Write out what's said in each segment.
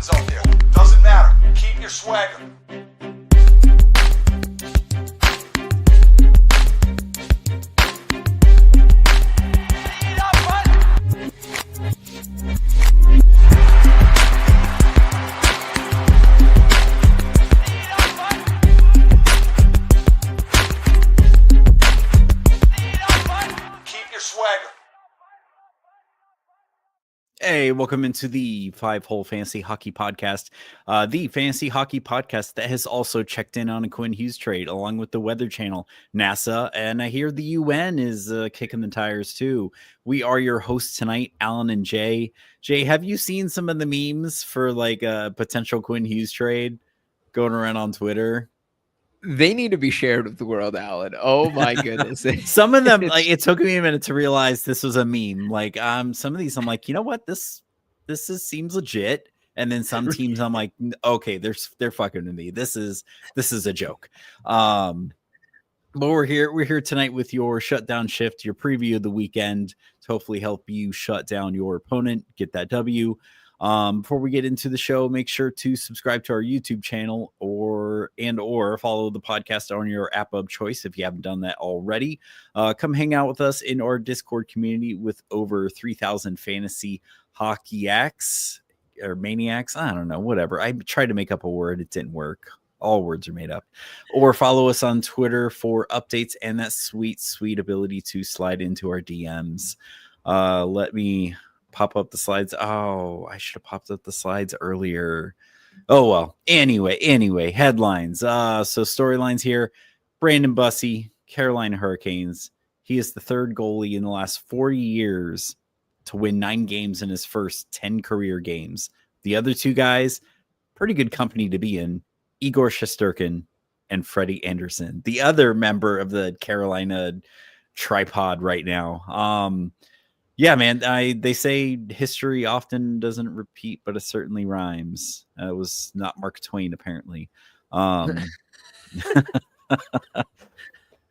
hoods up there. Doesn't matter. Keep your swagger. Hey, welcome into the Five Hole Fantasy Hockey Podcast, the fantasy hockey podcast that has also checked in on a Quinn Hughes trade along with the Weather Channel, NASA, and I hear the UN is kicking the tires too. We are your hosts tonight, Alan and Jay. Jay, have you seen some of the memes for like a potential Quinn Hughes trade going around on Twitter? They need to be shared with the world, Alan. Oh my goodness. Some of them, like, it took me a minute to realize this was a meme. Like, some of these, I'm like, you know what, this seems legit. And then some teams, I'm like, okay, they're fucking with me. This is a joke. But we're here tonight with your shutdown shift, your preview of the weekend to hopefully help you shut down your opponent, get that W. Before we get into the show, make sure to subscribe to our YouTube channel or follow the podcast on your app of choice if you haven't done that already. Come hang out with us in our Discord community with over 3,000 fantasy hockeyiacs or maniacs. I don't know, whatever. I tried to make up a word. It didn't work. All words are made up. Or follow us on Twitter for updates and that sweet, sweet ability to slide into our DMs. Let me pop up the slides. Oh, I should have popped up the slides earlier. Oh, well, anyway, headlines. So storylines here. Brandon Bussey, Carolina Hurricanes. He is the third goalie in the last 40 years to win 9 games in his first 10 career games. The other two guys, pretty good company to be in. Igor Shesterkin and Freddie Anderson, the other member of the Carolina tripod right now. Yeah, man, they say history often doesn't repeat, but it certainly rhymes. It was not Mark Twain, apparently. And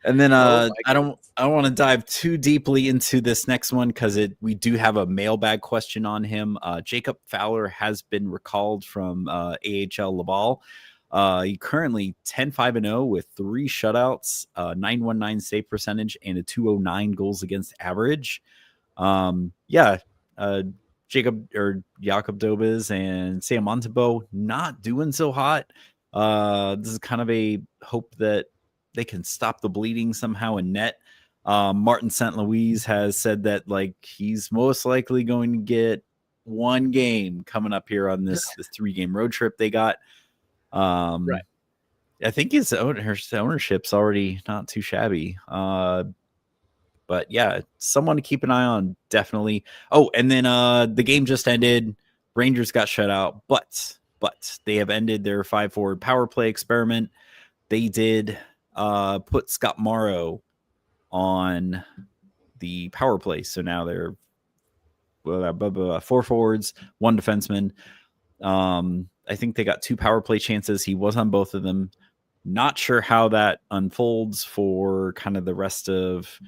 then I don't want to dive too deeply into this next one because we do have a mailbag question on him. Jacob Fowler has been recalled from AHL Laval. He currently 10-5-0 with 3 shutouts, 919 save percentage, and a 209 goals against average. Jacob Dobes and Sam Montembeault not doing so hot. This is kind of a hope that they can stop the bleeding somehow in net. Martin St. Louis has said that like he's most likely going to get 1 game coming up here on this 3-game road trip they got. Right. I think his ownership's already not too shabby. But yeah, someone to keep an eye on, definitely. Oh, and then the game just ended. Rangers got shut out, but they have ended their 5-forward power play experiment. They did put Scott Morrow on the power play, so now they're 4 forwards, 1 defenseman. I think they got 2 power play chances. He was on both of them. Not sure how that unfolds for kind of the rest of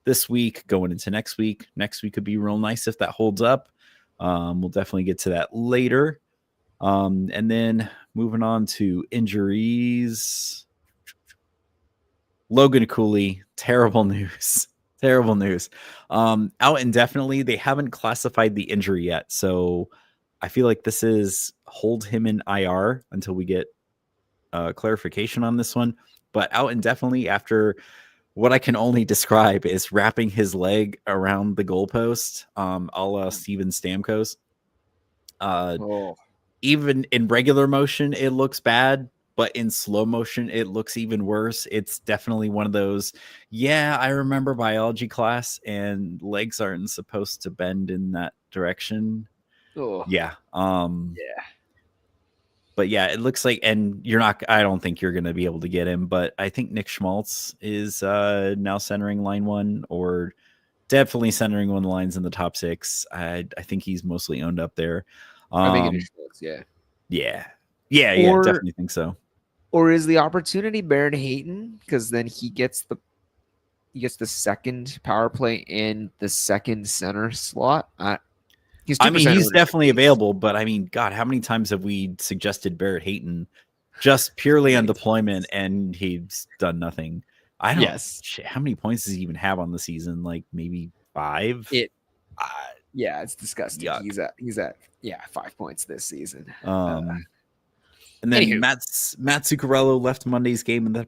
this week going into next week. Next week could be real nice if that holds up. We'll definitely get to that later. And then moving on to injuries. Logan Cooley, terrible news. Out indefinitely. They haven't classified the injury yet. So I feel like this is hold him in IR until we get clarification on this one. But out indefinitely after what I can only describe is wrapping his leg around the goalpost, a la Steven Stamkos. Even in regular motion, it looks bad, but in slow motion, it looks even worse. It's definitely one of those, I remember biology class, and legs aren't supposed to bend in that direction. Yeah. But yeah, it looks like, and I don't think you're going to be able to get him, but I think Nick Schmaltz is now centering line 1, or definitely centering one of the lines in the top 6. I think he's mostly owned up there. I think it is Schmaltz, yeah, definitely think so. Or is the opportunity Baron Hayton? Because then he gets the second power play in the second center slot. He's 2% I mean, he's ownership definitely base. available, but I mean, God, how many times have we suggested Barrett Hayton just purely on Many deployment times. and he's done nothing? I don't. Yes. Shit, how many points does he even have on the season? Like maybe 5. It Uh, Yeah, it's disgusting. yuck. He's at 5 points this season. And then Anywho. Matt Zuccarello left Monday's game with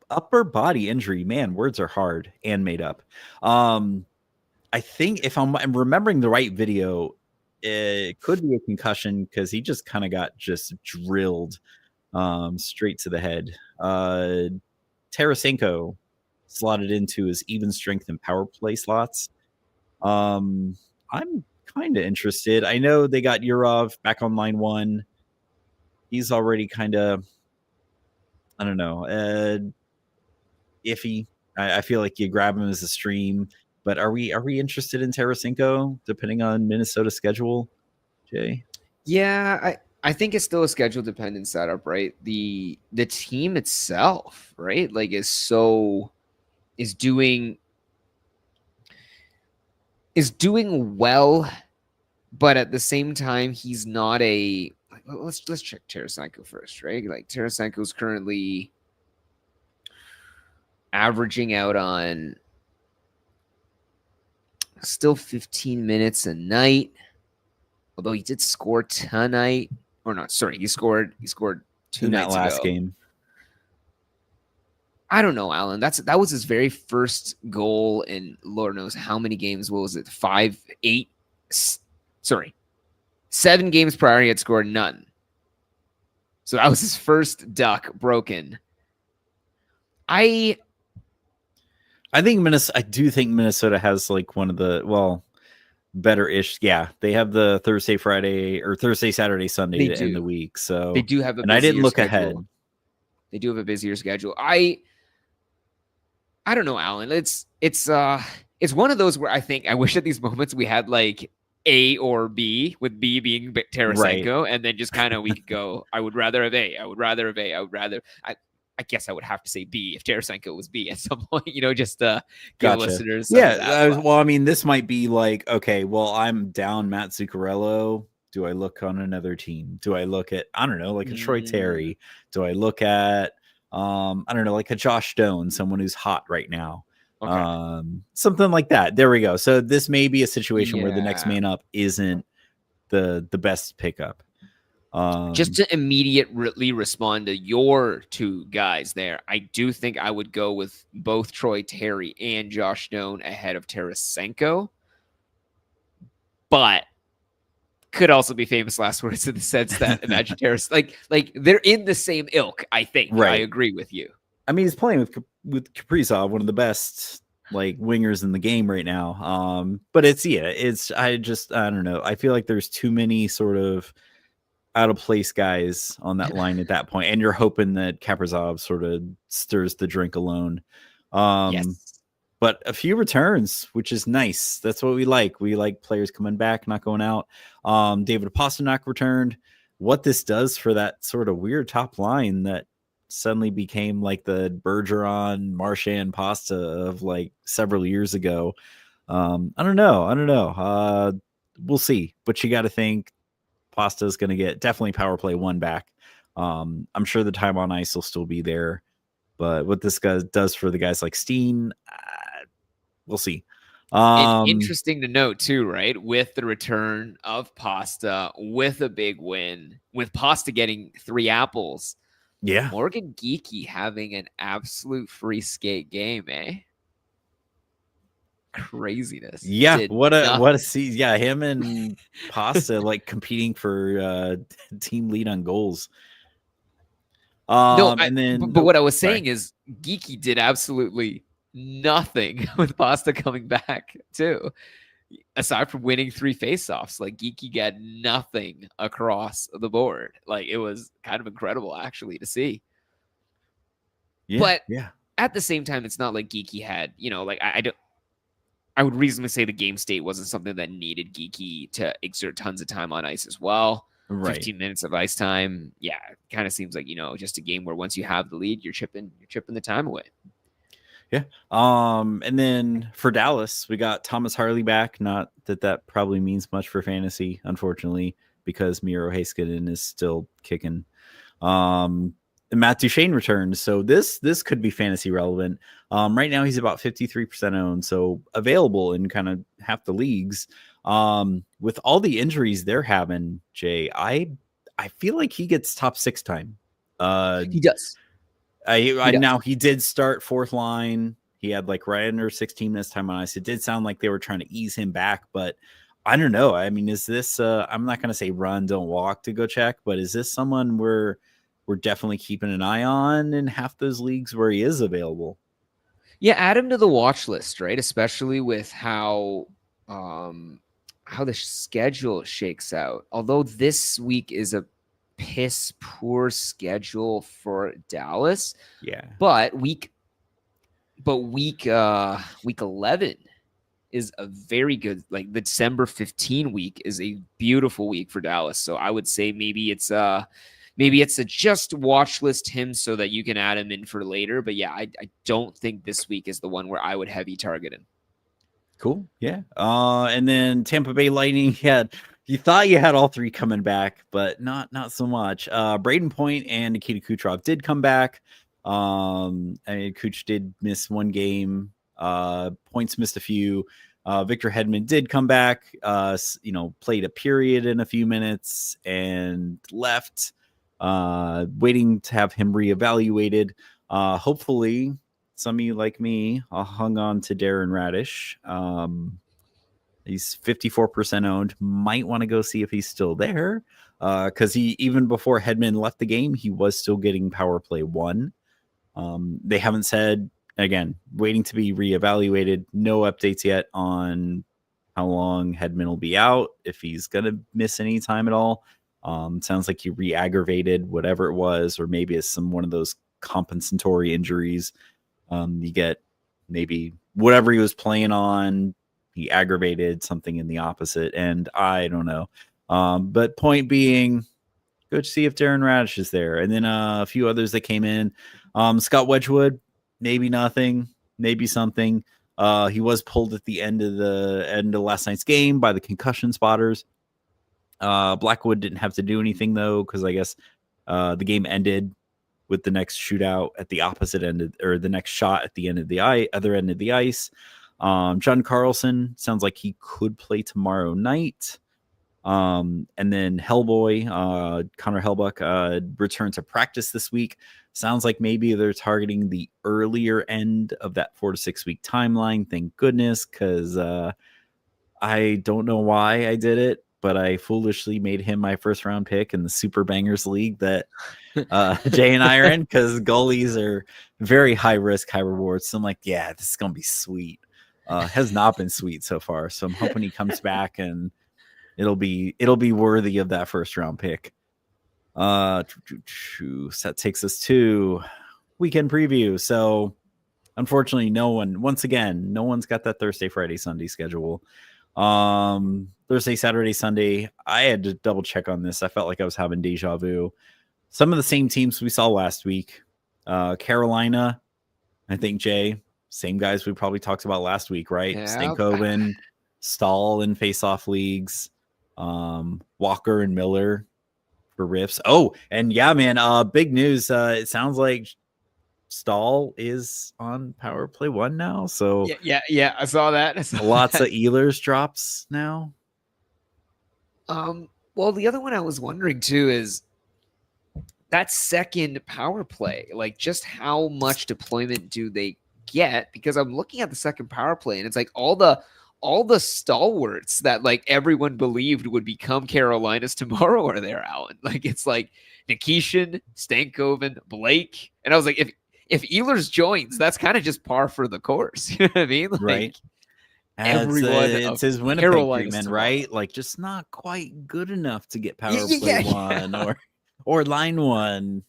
upper body injury. Man, words are hard and made up. I think if I'm remembering the right video, it could be a concussion because he just kind of got just drilled straight to the head. Tarasenko slotted into his even strength and power play slots. I'm kind of interested. I know they got Yurov back on line 1. He's already kind of, I don't know, iffy. I feel like you grab him as a stream, but are we interested in Tarasenko depending on Minnesota's schedule, Jay? Yeah, I think it's still a schedule dependent setup, right? The team itself, right? Like is doing well, but at the same time, he's not a let's check Tarasenko first, right? Like Tarasenko's currently averaging out on still 15 minutes a night. Although he did score tonight, or not? Sorry, he scored 2 in that nights last ago. game. I don't know, Alan. That was his very first goal in Lord knows how many games. What was it? 7 games prior he had scored none. So that was his first duck broken. I think Minnesota. I do think Minnesota has like one of the better-ish. Yeah, they have the Thursday, Friday, or Thursday, Saturday, Sunday to end the week. So they do have a and I didn't busier look schedule. ahead. They do have a busier schedule. I don't know, Alan. It's one of those where I think I wish at these moments we had like A or B, with B being Tarasenko, and then just kind of we could go, I would rather have A. I would rather have A. I guess I would have to say B if Tarasenko was B at some point, just give Gotcha. listeners some Yeah, of that. well, I mean, this might be like, okay, well, I'm down Matt Zuccarello. Do I look on another team? Do I look at, I don't know, like a Troy Terry? Do I look at, I don't know, like a Josh Stone, someone who's hot right now? Okay. Something like that. There we go. So this may be a situation where the next Yeah. man up isn't the best pickup. Just to immediately respond to your 2 guys there, I do think I would go with both Troy Terry and Josh Stone ahead of Tarasenko. But could also be famous last words in the sense that imagine like they're in the same ilk, I think. Right. I agree with you. I mean, he's playing with Kaprizov, one of the best like wingers in the game right now. But I don't know. I feel like there's too many sort of out of place guys on that line at that point, and you're hoping that Kaprizov sort of stirs the drink alone. Yes. But a few returns, which is nice. That's what we like. We like players coming back, not going out. David Pastrnak returned. What this does for that sort of weird top line that suddenly became like the Bergeron, Marchand, Pasta of like several years ago. I don't know. We'll see. But you got to think Pasta is going to get definitely power play 1 back. I'm sure the time on ice will still be there. But what this guy does for the guys like Steen, we'll see. Interesting to note too, right? With the return of Pasta, with a big win, with Pasta getting 3 apples. Yeah. Morgan Geekie having an absolute free skate game, eh? Craziness. Yeah, what a season. Yeah, him and Pasta like competing for team lead on goals. But what I was saying is Geekie did absolutely nothing with Pasta coming back too. Aside from winning 3 faceoffs, like Geekie got nothing across the board. Like it was kind of incredible actually to see. Yeah, but yeah, at the same time, it's not like Geekie had, like I would reasonably say the game state wasn't something that needed Geekie to exert tons of time on ice as well. right. 15 minutes of ice time. Yeah, it kind of seems like, just a game where once you have the lead, you're chipping the time away. And then for Dallas, we got Thomas Harley back. Not that probably means much for fantasy, unfortunately, because Miro Heiskanen is still kicking. And Matt Duchene returns, so this could be fantasy relevant. Right now he's about 53% owned, so available in kind of half the leagues. With all the injuries they're having, Jay, I feel like he gets top 6 time. He does. Now he did start fourth line. He had like right under 16 this time on ice. It did sound like they were trying to ease him back, but I don't know. I mean, is this I'm not going to say run, don't walk to go check, but is this someone we're definitely keeping an eye on in half those leagues where he is available? Yeah, add him to the watch list, right? Especially with how the schedule shakes out. Although this week is a piss poor schedule for Dallas. Yeah. But week 11 is a very good, like the December 15 week is a beautiful week for Dallas. So I would say maybe it's a just watch list him so that you can add him in for later. But yeah, I don't think this week is the one where I would heavy target him. Cool. Yeah. And then Tampa Bay Lightning you thought you had all three coming back, but not so much. Braden Point and Nikita Kucherov did come back. Kuch did miss one game. Points missed a few. Victor Hedman did come back. Played a period in a few minutes and left. Waiting to have him reevaluated. Hopefully, some of you like me hung on to Darren Radish. He's 54% owned. Might want to go see if he's still there. Because he, even before Hedman left the game, he was still getting power play 1. They haven't said, again, waiting to be reevaluated. No updates yet on how long Hedman will be out, if he's going to miss any time at all. Sounds like he re-aggravated whatever it was, or maybe it's one of those compensatory injuries. You get maybe whatever he was playing on, he aggravated something in the opposite, and I don't know. But point being, go to see if Darren Radish is there. And then a few others that came in. Scott Wedgwood, maybe nothing, maybe something. He was pulled at the end of last night's game by the concussion spotters. Blackwood didn't have to do anything though, because I guess the game ended with the next shootout at the opposite end or the next shot at the end of the other end of the ice. John Carlson sounds like he could play tomorrow night. And then Hellboy, Connor Hellbuck, returned to practice this week. Sounds like maybe they're targeting the earlier end of that 4 to 6 week timeline. Thank goodness, because I don't know why I did it, but I foolishly made him my first round pick in the Super Bangers League that Jay and I are in, because goalies are very high risk, high reward. So I'm like, yeah, this is gonna be sweet. Has not been sweet so far. So I'm hoping he comes back and it'll be worthy of that first round pick. So that takes us to weekend preview. So unfortunately, no one's got that Thursday, Friday, Sunday schedule. Thursday, Saturday, Sunday, I had to double check on this. I felt like I was having deja vu. Some of the same teams we saw last week. Carolina, I think, Jay, same guys we probably talked about last week, right? Yeah. Stankoven, Stahl in face-off leagues, Walker and Miller for riffs. Oh, and yeah, man, big news. It sounds like Stahl is on power play 1 now. So yeah, I saw that. Lots of Ehlers drops now. Well, the other one I was wondering too is that second power play, like just how much deployment do they get? Because I'm looking at the second power play and it's like all the stalwarts that like everyone believed would become Carolinas tomorrow are there, Alan. Like it's like Nikishin, Stankoven, Blake. And I was like, if Ehlers joins, that's kind of just par for the course. You know what I mean? Like, right. Everyone it's his Winnipeg treatment, right? Like just not quite good enough to get power play 1 or line 1.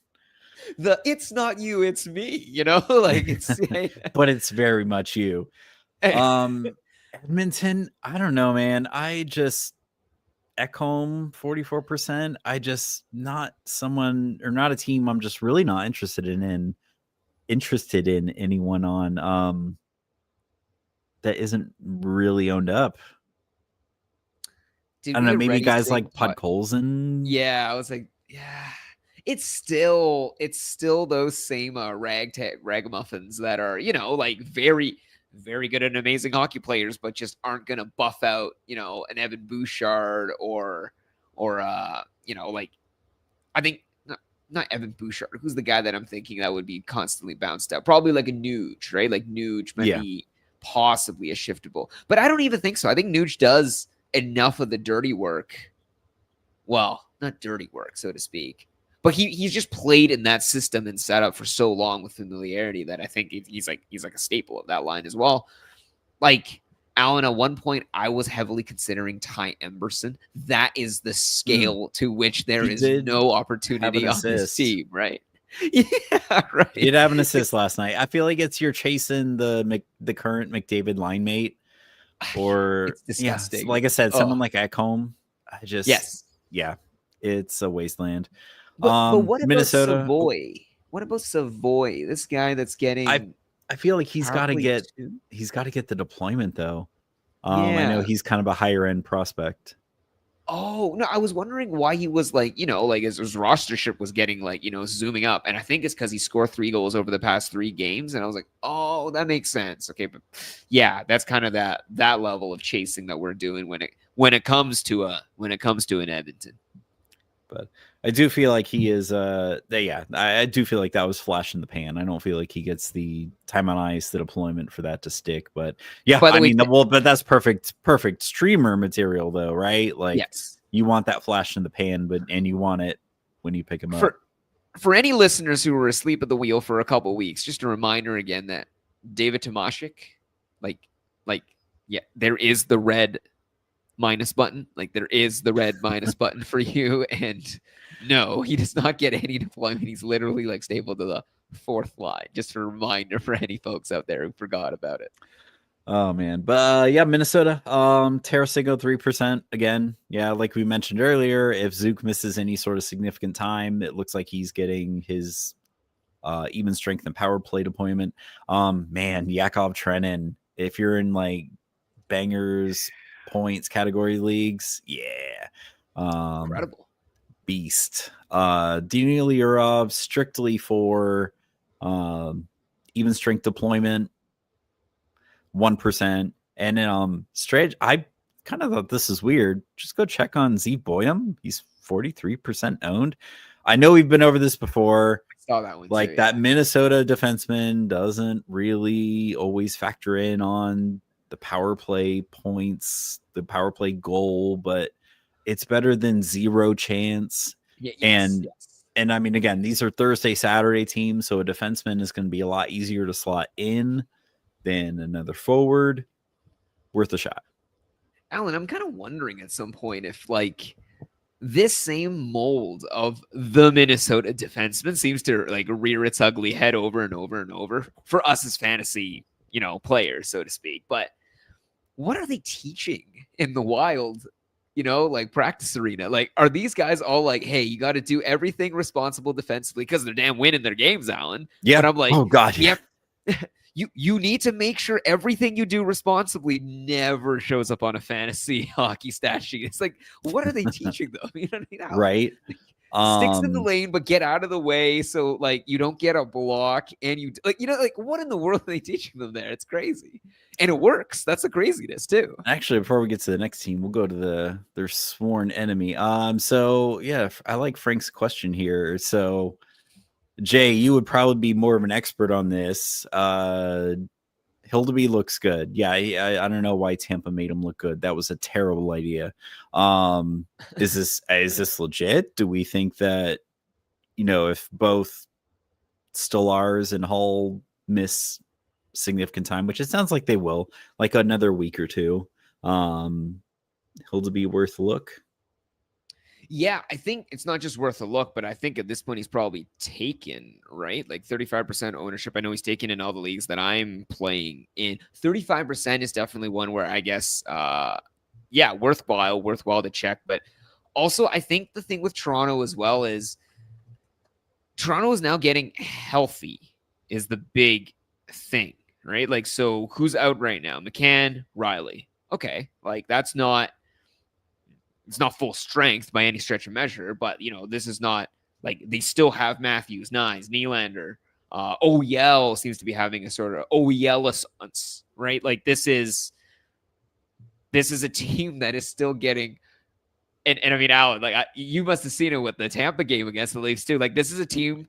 It's not you, it's me, like it's but it's very much you. Edmonton, I don't know, man. I just Ekholm 44%. I just not someone or not a team I'm just really not interested in. interested in anyone on that isn't really owned up. Did I don't we know, maybe already guys say like Podkolzin. Yeah, I was like, yeah. It's still those same ragamuffins that are, like very, very good and amazing hockey players, but just aren't gonna buff out, an Evan Bouchard or like I think not Evan Bouchard. Who's the guy that I'm thinking that would be constantly bounced out? Probably like a Nuge, right? Like Nuge might be possibly a shiftable, but I don't even think so. I think Nuge does enough of the dirty work. Well, not dirty work, so to speak, but he's just played in that system and setup for so long with familiarity that I think he's like a staple of that line as well. Like Alan, at one point, I was heavily considering Ty Emberson. That is the scale to which there is no opportunity on this team, right? Yeah, right. He did have an assist last night. I feel like you're chasing the current McDavid line mate, or it's disgusting. Like I said, someone like Ekholm. I just it's a wasteland. But what Minnesota, about Savoy? What about Savoy? This guy that's getting. I feel like he's got to get the deployment though. I know he's kind of a higher end prospect. Oh no, I was wondering why he was like, his rostership was getting like, zooming up, and I think it's because he scored 3 goals over the past 3 games, and I was like, oh, that makes sense. Okay, but yeah, that's kind of that level of chasing that we're doing when it comes to an Edmonton. But I do feel like he is I do feel like that was flash in the pan. I don't feel like he gets the time on ice, the deployment for that to stick. But yeah, but that's perfect streamer material though, right? Like you want that flash in the pan, and you want it when you pick him up. For any listeners who were asleep at the wheel for a couple of weeks, just a reminder again that David Tomashik, there is the red minus button. Like there is the red minus button for you, and no, he does not get any deployment. He's literally like stapled to the 4th line. Just a reminder for any folks out there who forgot about it. Oh man, but Minnesota, Tarasenko 3% again. Yeah, like we mentioned earlier, if Zook misses any sort of significant time, it looks like he's getting his even strength and power play deployment. Man, Yakov Trenin, if you're in like bangers points category leagues, incredible beast. Daniil Yurov strictly for even strength deployment, 1%. And then I kind of thought this is weird. Just go check on Z Boyum. He's 43% owned. I know we've been over this before. I saw that one like too, that Minnesota defenseman doesn't really always factor in on the power play points, the power play goal, but it's better than 0 chance. And I mean, again, these are Thursday, Saturday teams, so a defenseman is going to be a lot easier to slot in than another forward. Worth a shot. Alan, I'm kind of wondering at some point if like this same mold of the Minnesota defenseman seems to like rear its ugly head over and over and over for us as fantasy, players, so to speak. But what are they teaching in the wild, like practice arena? Like, are these guys all like, hey, you got to do everything responsible defensively because they're damn winning their games, Alan? Yeah. But I'm like, oh God, yeah. You need to make sure everything you do responsibly never shows up on a fantasy hockey stat sheet. It's like, what are they teaching them? You know what I mean? Right. Sticks in the lane, but get out of the way so like you don't get a block, and you like what in the world are they teaching them there? It's crazy, and it works. That's the craziness too. Actually, before we get to the next team, we'll go to their sworn enemy. So yeah, I like Frank's question here. So Jay, you would probably be more of an expert on this. Hildeby looks good. Yeah, I don't know why Tampa made him look good. That was a terrible idea. Is this legit? Do we think that if both Stolarz and Hull miss significant time, which it sounds like they will, like another week or two, Hildeby worth a look? Yeah, I think it's not just worth a look, but I think at this point he's probably taken, right? Like 35% ownership. I know he's taken in all the leagues that I'm playing in. 35% is definitely one where I guess, worthwhile to check. But also, I think the thing with Toronto as well is Toronto is now getting healthy, is the big thing, right? Like, so who's out right now? McCann, Riley. Okay, like it's not full strength by any stretch of measure, but this is not like they still have Matthews, Nines, Nylander. OEL seems to be having a sort of OEL-essence, right? Like this is a team that is still getting, and I mean, Alan, like you must have seen it with the Tampa game against the Leafs too. Like this is a team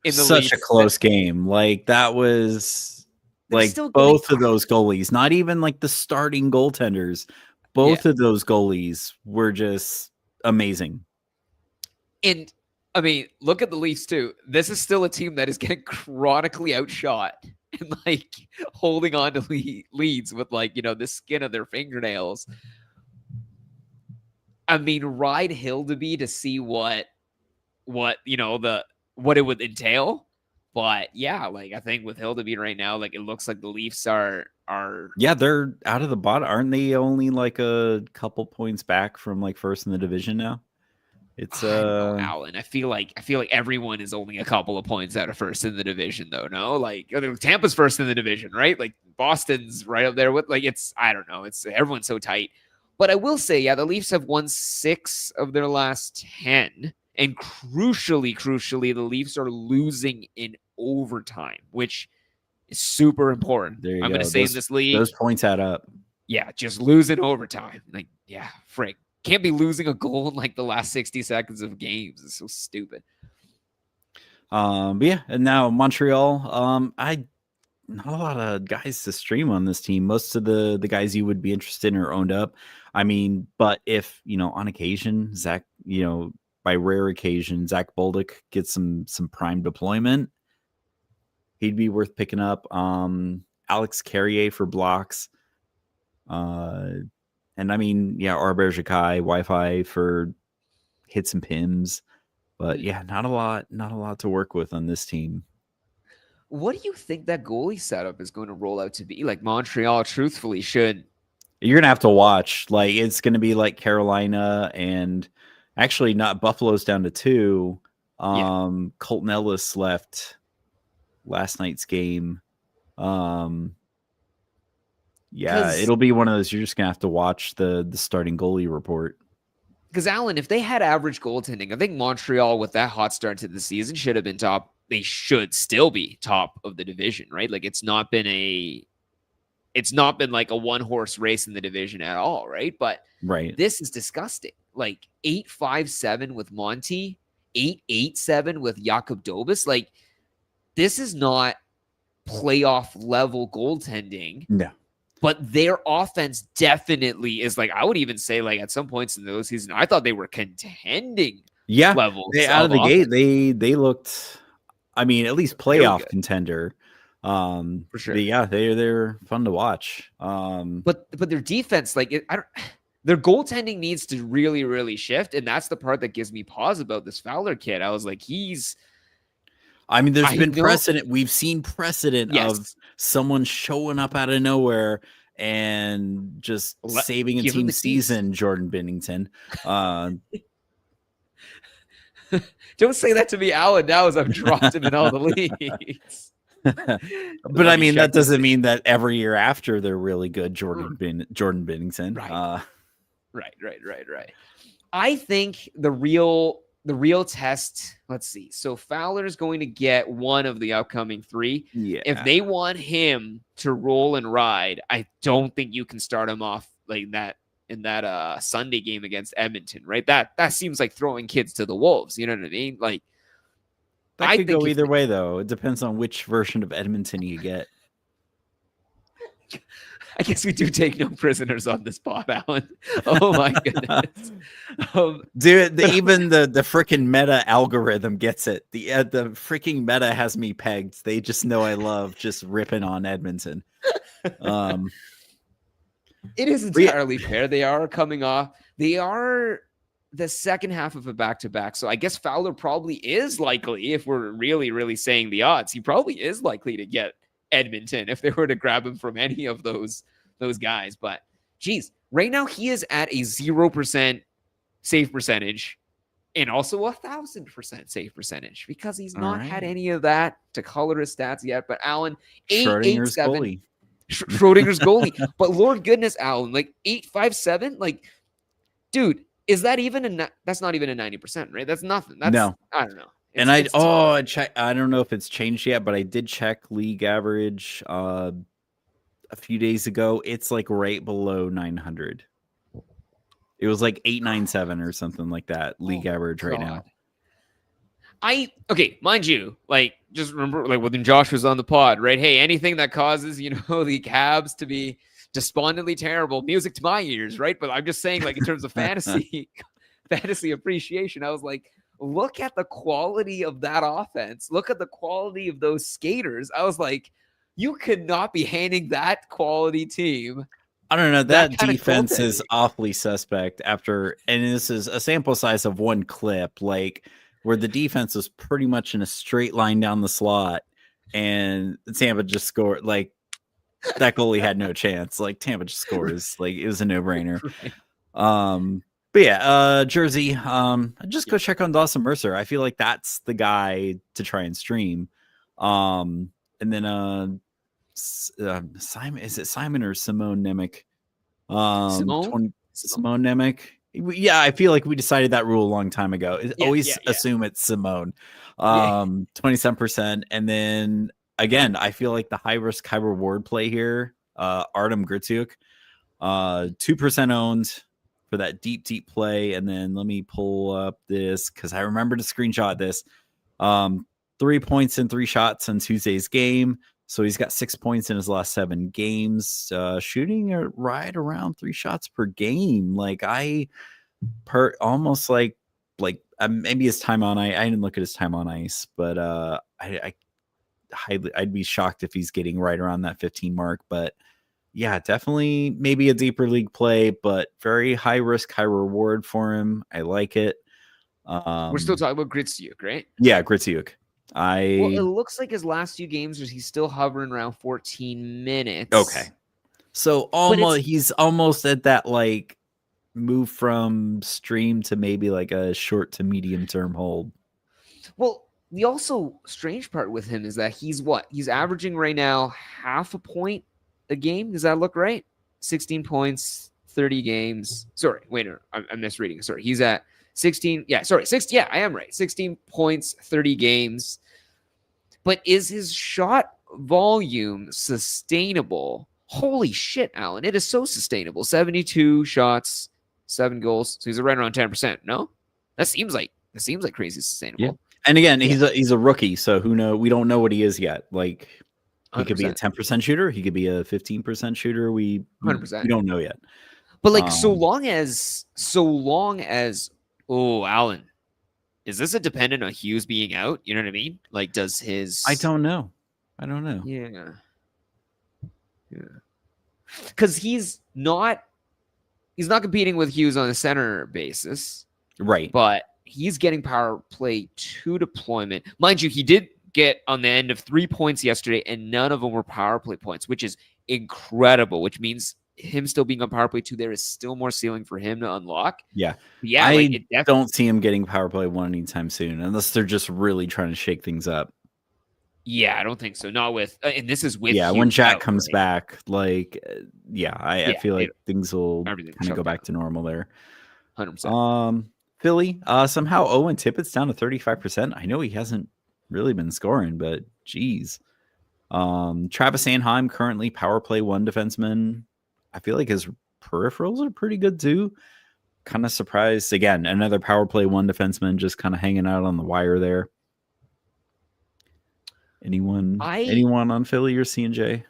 in the such Leafs a close game. Like that was like still both getting, of those goalies, not even like the starting goaltenders. Both of those goalies were just amazing. And I mean, look at the Leafs too. This is still a team that is getting chronically outshot and like holding on to leads with like, the skin of their fingernails. I mean, ride Hildeby to see what it would entail. But yeah, like I think with Hildeby right now, like it looks like the Leafs are yeah, they're out of the bottom. Aren't they only like a couple points back from like first in the division now? It's I don't know, Alan. I feel like everyone is only a couple of points out of first in the division, though. No, like Tampa's first in the division, right? Like Boston's right up there with like I don't know. It's everyone's so tight. But I will say, yeah, the Leafs have won 6 of their last 10, and crucially, the Leafs are losing in overtime, which is super important. there you I'm go. going to say in this league, those points add up. Yeah, just losing overtime. Like, yeah, frick. Can't be losing a goal in like the last 60 seconds of games. It's so stupid. But yeah, and now Montreal. Not a lot of guys to stream on this team. Most of the guys you would be interested in are owned up. I mean, but if on occasion, Zach, by rare occasion, Zach Bolduc gets some prime deployment, he'd be worth picking up. Alex Carrier for blocks. And I mean, yeah, Arbor Jacquet, Wi-Fi for hits and pims. But yeah, not a lot to work with on this team. What do you think that goalie setup is going to roll out to be? Like Montreal, truthfully, should. You're going to have to watch. Like, it's going to be like Carolina and actually not Buffalo's down to 2. Colton Ellis left last night's game. Yeah, it'll be one of those. You're just going to have to watch the starting goalie report. Because, Alan, if they had average goaltending, I think Montreal, with that hot start to the season, should have been top. They should still be top of the division, right? Like, it's not been like a one-horse race in the division at all, right? But this is disgusting. Like, 8-5-7 with Monty, 8-8-7 with Jakub Dobis. Like, this is not playoff-level goaltending. No. But their offense definitely is like, I would even say, like, at some points in those seasons, I thought they were contending levels. Out of the gate, they looked, I mean, at least playoff contender. For sure. Yeah, they're fun to watch. But their defense, like, their goaltending needs to really, really shift. And that's the part that gives me pause about this Fowler kid. I was like, there's been precedent. We've seen precedent of someone showing up out of nowhere and just saving a team season. Jordan Binnington. Don't say that to me, Alan, now as I've dropped him in all the leagues. But I mean, that doesn't mean that every year after they're really good. Jordan Binnington. Right. I think the real test, let's see. So Fowler's going to get one of the upcoming 3. Yeah. If they want him to roll and ride, I don't think you can start him off like that in that Sunday game against Edmonton, right? That seems like throwing kids to the wolves. You know what I mean? Like, that could go either way, though. It depends on which version of Edmonton you get. I guess we do take no prisoners on this pod, Alan. Oh my goodness, dude! Even the freaking meta algorithm gets it. The freaking meta has me pegged. They just know I love just ripping on Edmonton. It is entirely fair. They are coming off. They are the second half of a back-to-back. So I guess Fowler probably is likely, if we're really, really saying the odds, he probably is likely to get Edmonton if they were to grab him from any of those guys. But geez, right now he is at a 0% save percentage and also 1,000% save percentage because he's All not had right. any of that to color his stats yet. But Alan, Schrodinger's 887, goalie. Schrodinger's goalie. But Lord goodness, Alan, like 857, like, dude, is that even that's not even a 90%, right? That's nothing. That's No. I don't know. And I don't know if it's changed yet, but I did check league average a few days ago. It's like right below 900. It was like 897 or something like that league average right now. Okay, mind you, like, just remember, like, when Josh was on the pod, right? Hey, anything that causes, the Cavs to be despondently terrible, music to my ears, right? But I'm just saying, like, in terms of fantasy appreciation, I was like, look at the quality of that offense. Look at the quality of those skaters. I was like, you could not be handing that quality team. I don't know. That defense is awfully suspect and this is a sample size of one clip, like where the defense was pretty much in a straight line down the slot and Tampa just scored. Like, that goalie had no chance. Like, Tampa just scores. Like, it was a no-brainer. Right. But yeah, Jersey, just go check on Dawson Mercer. I feel like that's the guy to try and stream. And then Simon, is it Simon or Simone Nemec? Simone Nemec. Yeah, I feel like we decided that rule a long time ago. Assume it's Simone. 27%. And then again, I feel like the high risk, high reward play here. Artem Gritsuk, 2% owned for that deep play. And then let me pull up this because I remember to screenshot this. 3 points in 3 shots in Tuesday's game. So he's got 6 points in his last 7 games, shooting right around 3 shots per game. Like almost like maybe his time on ice. I didn't look at his time on ice, but I'd be shocked if he's getting right around that 15 mark. But yeah, definitely maybe a deeper league play, but very high risk, high reward for him. I like it. We're still talking about Gritsuk, right? Yeah, Gritsuk. Well, it looks like his last few games he's still hovering around 14 minutes. Okay. So he's almost at that like move from stream to maybe like a short to medium term hold. Well, the also strange part with him is that he's averaging right now half a point a game. Does that look right? 16 points, 30 games. Sorry, wait, no, I'm misreading. Sorry, he's at 16. Yeah, sorry, 6. Yeah, I am right. 16 points, 30 games. But is his shot volume sustainable? Holy shit, Alan. It is so sustainable. 72 shots, 7 goals. So he's right around 10%. No? That seems like crazy sustainable. Yeah. And again, he's a rookie, so who knows? We don't know what he is yet. Like, he 100%. Could be a 10% shooter. He could be a 15% shooter. We 100%. We don't know yet. But like, so long as Alan, is this a dependent on Hughes being out? You know what I mean? Like, does his? I don't know. Yeah. Because he's not competing with Hughes on a center basis, right? But he's getting power play 2 deployment. Mind you, he did get on the end of 3 points yesterday, and none of them were power play points, which is incredible. Which means him still being on power play 2, there is still more ceiling for him to unlock. Yeah. I don't see him getting power play 1 anytime soon, unless they're just really trying to shake things up. Yeah, I don't think so. Not with, and this is with. Yeah, when Jack comes back, like, I feel like things will kind of go back to normal there. 100%. Philly, somehow Owen Tippett's down to 35%. I know he hasn't really been scoring, but geez. Travis Sanheim, currently power play 1 defenseman. I feel like his peripherals are pretty good too. Kind of surprised. Again, another power play 1 defenseman just kind of hanging out on the wire there. Anyone on Philly or C&J?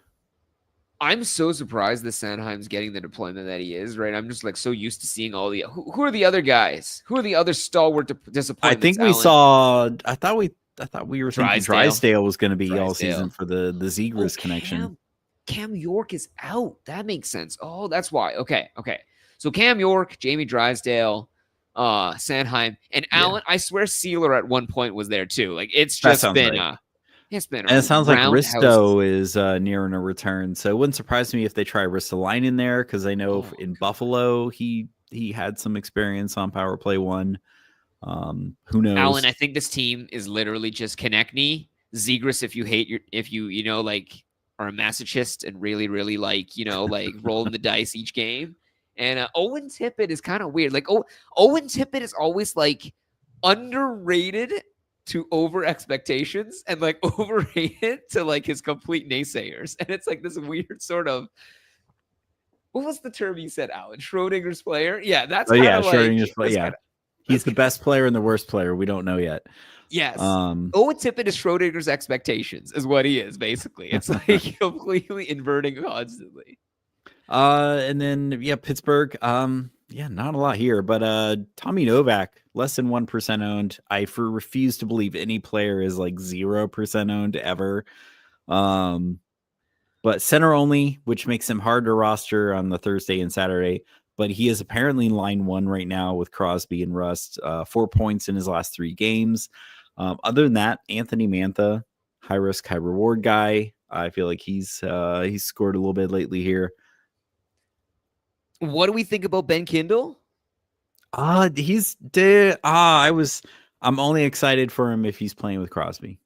I'm so surprised that Sanheim's getting the deployment that he is, right? I'm just like so used to seeing all the who are the other guys? Who are the other stalwart disappointments? I think we saw. I thought we were thinking Drysdale was going to be all season for the Zegras connection. Cam York is out. That makes sense. Oh, that's why. Okay. So Cam York, Jamie Drysdale, Sanheim, and Allen. I swear Sealer at one point was there too. Like it's just been. Right. And it sounds like Risto is nearing a return, so it wouldn't surprise me if they try Ristolainen in there, because I know in Buffalo he had some experience on power play 1. Who knows? Alan, I think this team is literally just Konechny, Zegras if you like are a masochist and really, really like, like rolling the dice each game. And Owen Tippett is kind of weird. Like, Owen Tippett is always like underrated to over expectations and like overrated to like his complete naysayers. And it's like this weird sort of, what was the term you said, Alan? Schrodinger's player? Yeah, that's kind of like Schrodinger's player. Yeah. He's the best player and the worst player. We don't know yet. Yes. Owen Tippett is Schrodinger's expectations, is what he is, basically. It's like completely inverting constantly. And then Pittsburgh. Not a lot here, but Tommy Novak, less than 1% owned. I refuse to believe any player is like 0% owned ever. But center only, which makes him hard to roster on the Thursday and Saturday. But he is apparently in line 1 right now with Crosby and Rust. 4 points in his last 3 games. Other than that, Anthony Mantha, high risk, high reward guy. I feel like he's scored a little bit lately here. What do we think about Ben Kindle? I'm only excited for him if he's playing with Crosby.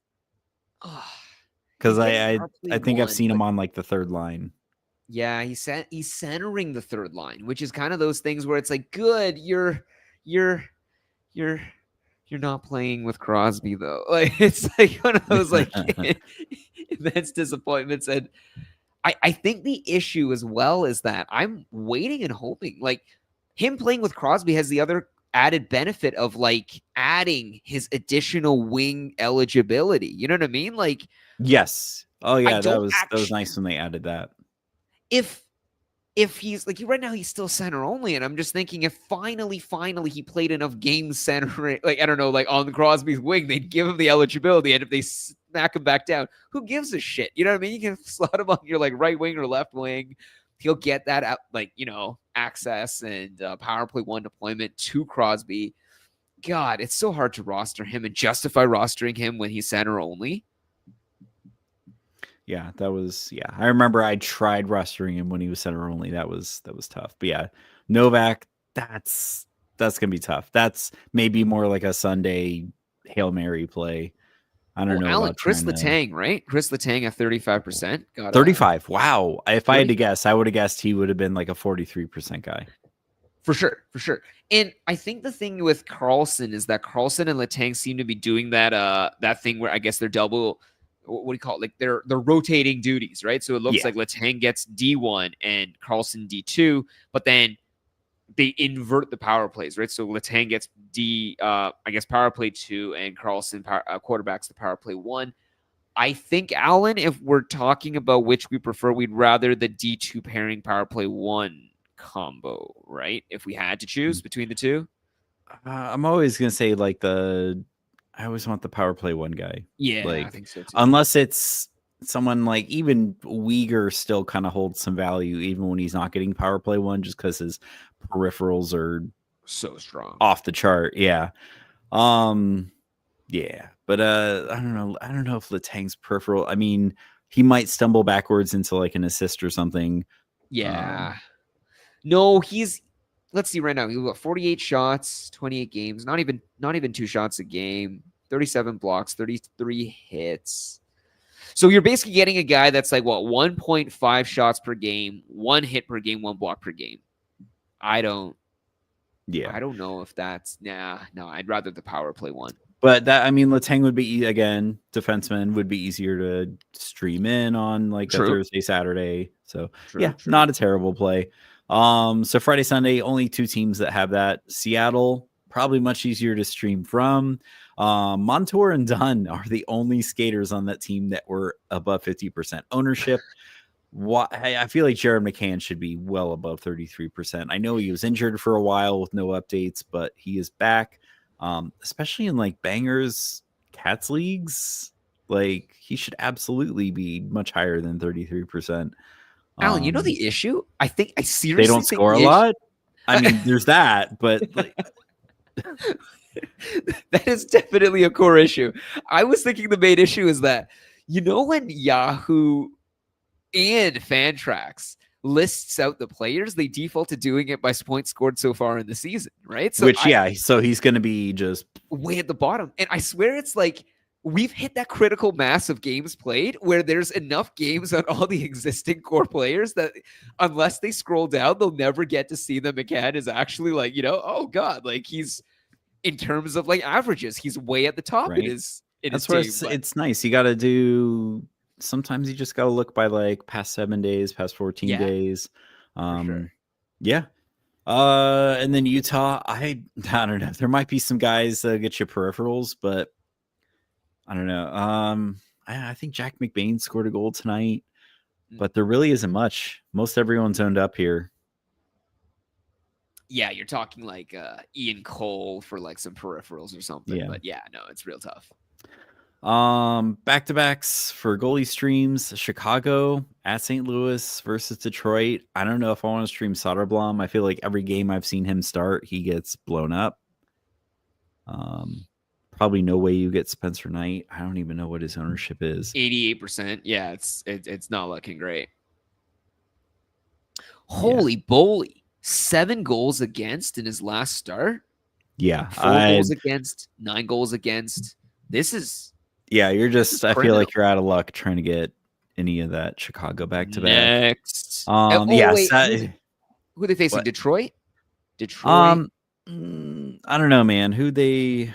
Because I think I've seen him on like the third line. Yeah, he's centering the third line, which is kind of those things where it's like, good, you're not playing with Crosby though. Like it's like one of those like immense disappointments. And I think the issue as well is that I'm waiting and hoping like him playing with Crosby has the other added benefit of like adding his additional wing eligibility. You know what I mean? Like, yes. Oh yeah, that was nice when they added that. If he's like right now, he's still center only, and I'm just thinking if finally he played enough games center, like I don't know, like on Crosby's wing, they'd give him the eligibility, and if they smack him back down, who gives a shit? You know what I mean? You can slot him on your like right wing or left wing. He'll get that out, like access and power play 1 deployment to Crosby. God, it's so hard to roster him and justify rostering him when he's center only. Yeah, I remember I tried rostering him when he was center only. That was tough. But yeah, Novak, that's gonna be tough. That's maybe more like a Sunday Hail Mary play. I don't know. Alan, Chris Letang, right? Chris Letang at 35%. 35. Wow. If I had to guess, I would have guessed he would have been like a 43% guy. For sure. And I think the thing with Carlson is that Carlson and Letang seem to be doing that thing where I guess they're double. What do you call it? Like they're rotating duties, right? So it looks like Letang gets D1 and Carlson D2, but then they invert the power plays, right? So Letang gets power play 2 and Carlson quarterbacks the power play 1. I think, Alan, if we're talking about which we prefer, we'd rather the D2 pairing power play 1 combo, right? If we had to choose between the two. I'm always going to say like I always want the power play 1 guy. Yeah, like, I think so too. Unless it's someone like even Uyghur still kind of holds some value even when he's not getting power play 1 just because his peripherals are so strong off the chart. Yeah. Yeah. But I don't know if Letang's peripheral. I mean, he might stumble backwards into like an assist or something. Yeah. No, let's see right now. He's got 48 shots, 28 games, not even 2 shots a game, 37 blocks, 33 hits. So you're basically getting a guy that's like 1.5 shots per game, 1 hit per game, 1 block per game. I don't know if that's no, I'd rather the power play 1. But Letang would be, again, defenseman would be easier to stream in on like a Thursday, Saturday. So true. Not a terrible play. So Friday, Sunday, only 2 teams that have that. Seattle, probably much easier to stream from. Montour and Dunn are the only skaters on that team that were above 50% ownership. I feel like Jared McCann should be well above 33%. I know he was injured for a while with no updates, but he is back. Especially in like bangers cats leagues, like he should absolutely be much higher than 33%. Alan, you know the issue? I seriously they don't score a lot. I mean, there's that, but like... that is definitely a core issue. I was thinking the main issue is that when Yahoo and Fantrax lists out the players, they default to doing it by points scored so far in the season, right? So Which, so he's going to be just way at the bottom. And I swear it's like we've hit that critical mass of games played where there's enough games on all the existing core players that unless they scroll down, they'll never get to see them again is actually like, oh God, like he's in terms of like averages, he's way at the top right. in his That's where it's nice. You got to do, sometimes you just got to look by like past 7 days, past 14 days. Sure. Yeah. And then Utah, I don't know. There might be some guys that get you peripherals, but I don't know. I think Jack McBain scored a goal tonight, but there really isn't much. Most everyone's owned up here. Yeah, you're talking like Ian Cole for like some peripherals or something. Yeah. But yeah, no, it's real tough. Back-to-backs for goalie streams. Chicago at St. Louis versus Detroit. I don't know if I want to stream Soderblom. I feel like every game I've seen him start, he gets blown up. Probably no way you get Spencer Knight. I don't even know what his ownership is. 88%. Yeah, it's not looking great. Holy Boley. 7 goals against in his last start. Yeah. 4 goals against, 9 goals against. This is... Yeah, you're just... I feel like you're out of luck trying to get any of that Chicago back-to-back. Next. Wait, who are they facing? What? Detroit? I don't know, man. Did they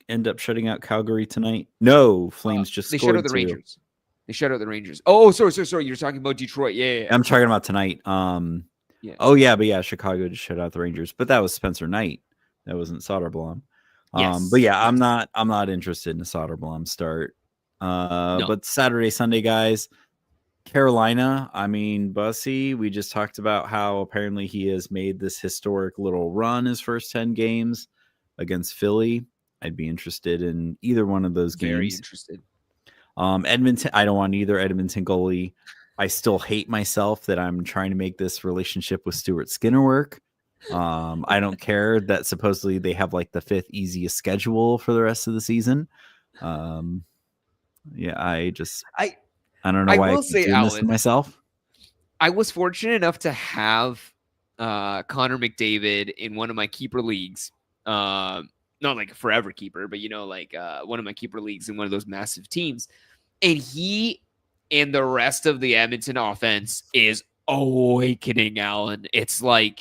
end up shutting out Calgary tonight? No, Flames just they scored. They shut out the Rangers. They shut out the Rangers. Oh, sorry. You're talking about Detroit. Yeah. I'm talking about tonight. Yeah. Oh yeah, but yeah, Chicago just shut out the Rangers. But that was Spencer Knight. That wasn't Soderblom. Yes. But yeah, I'm not interested in a Soderblom start. No. But Saturday, Sunday, guys. Carolina, I mean, Bussy, we just talked about how apparently he has made this historic little run his first 10 games against Philly. I'd be interested in either one of those games. Very interested. Edmonton, I don't want either Edmonton goalie. I still hate myself that I'm trying to make this relationship with Stuart Skinner work. I don't care that supposedly they have like the 5th easiest schedule for the rest of the season. Yeah, I don't know why I keep doing this to myself. I was fortunate enough to have Connor McDavid in one of my keeper leagues. Not like a forever keeper, but one of my keeper leagues in one of those massive teams. And he and the rest of the Edmonton offense is awakening, Alan. It's like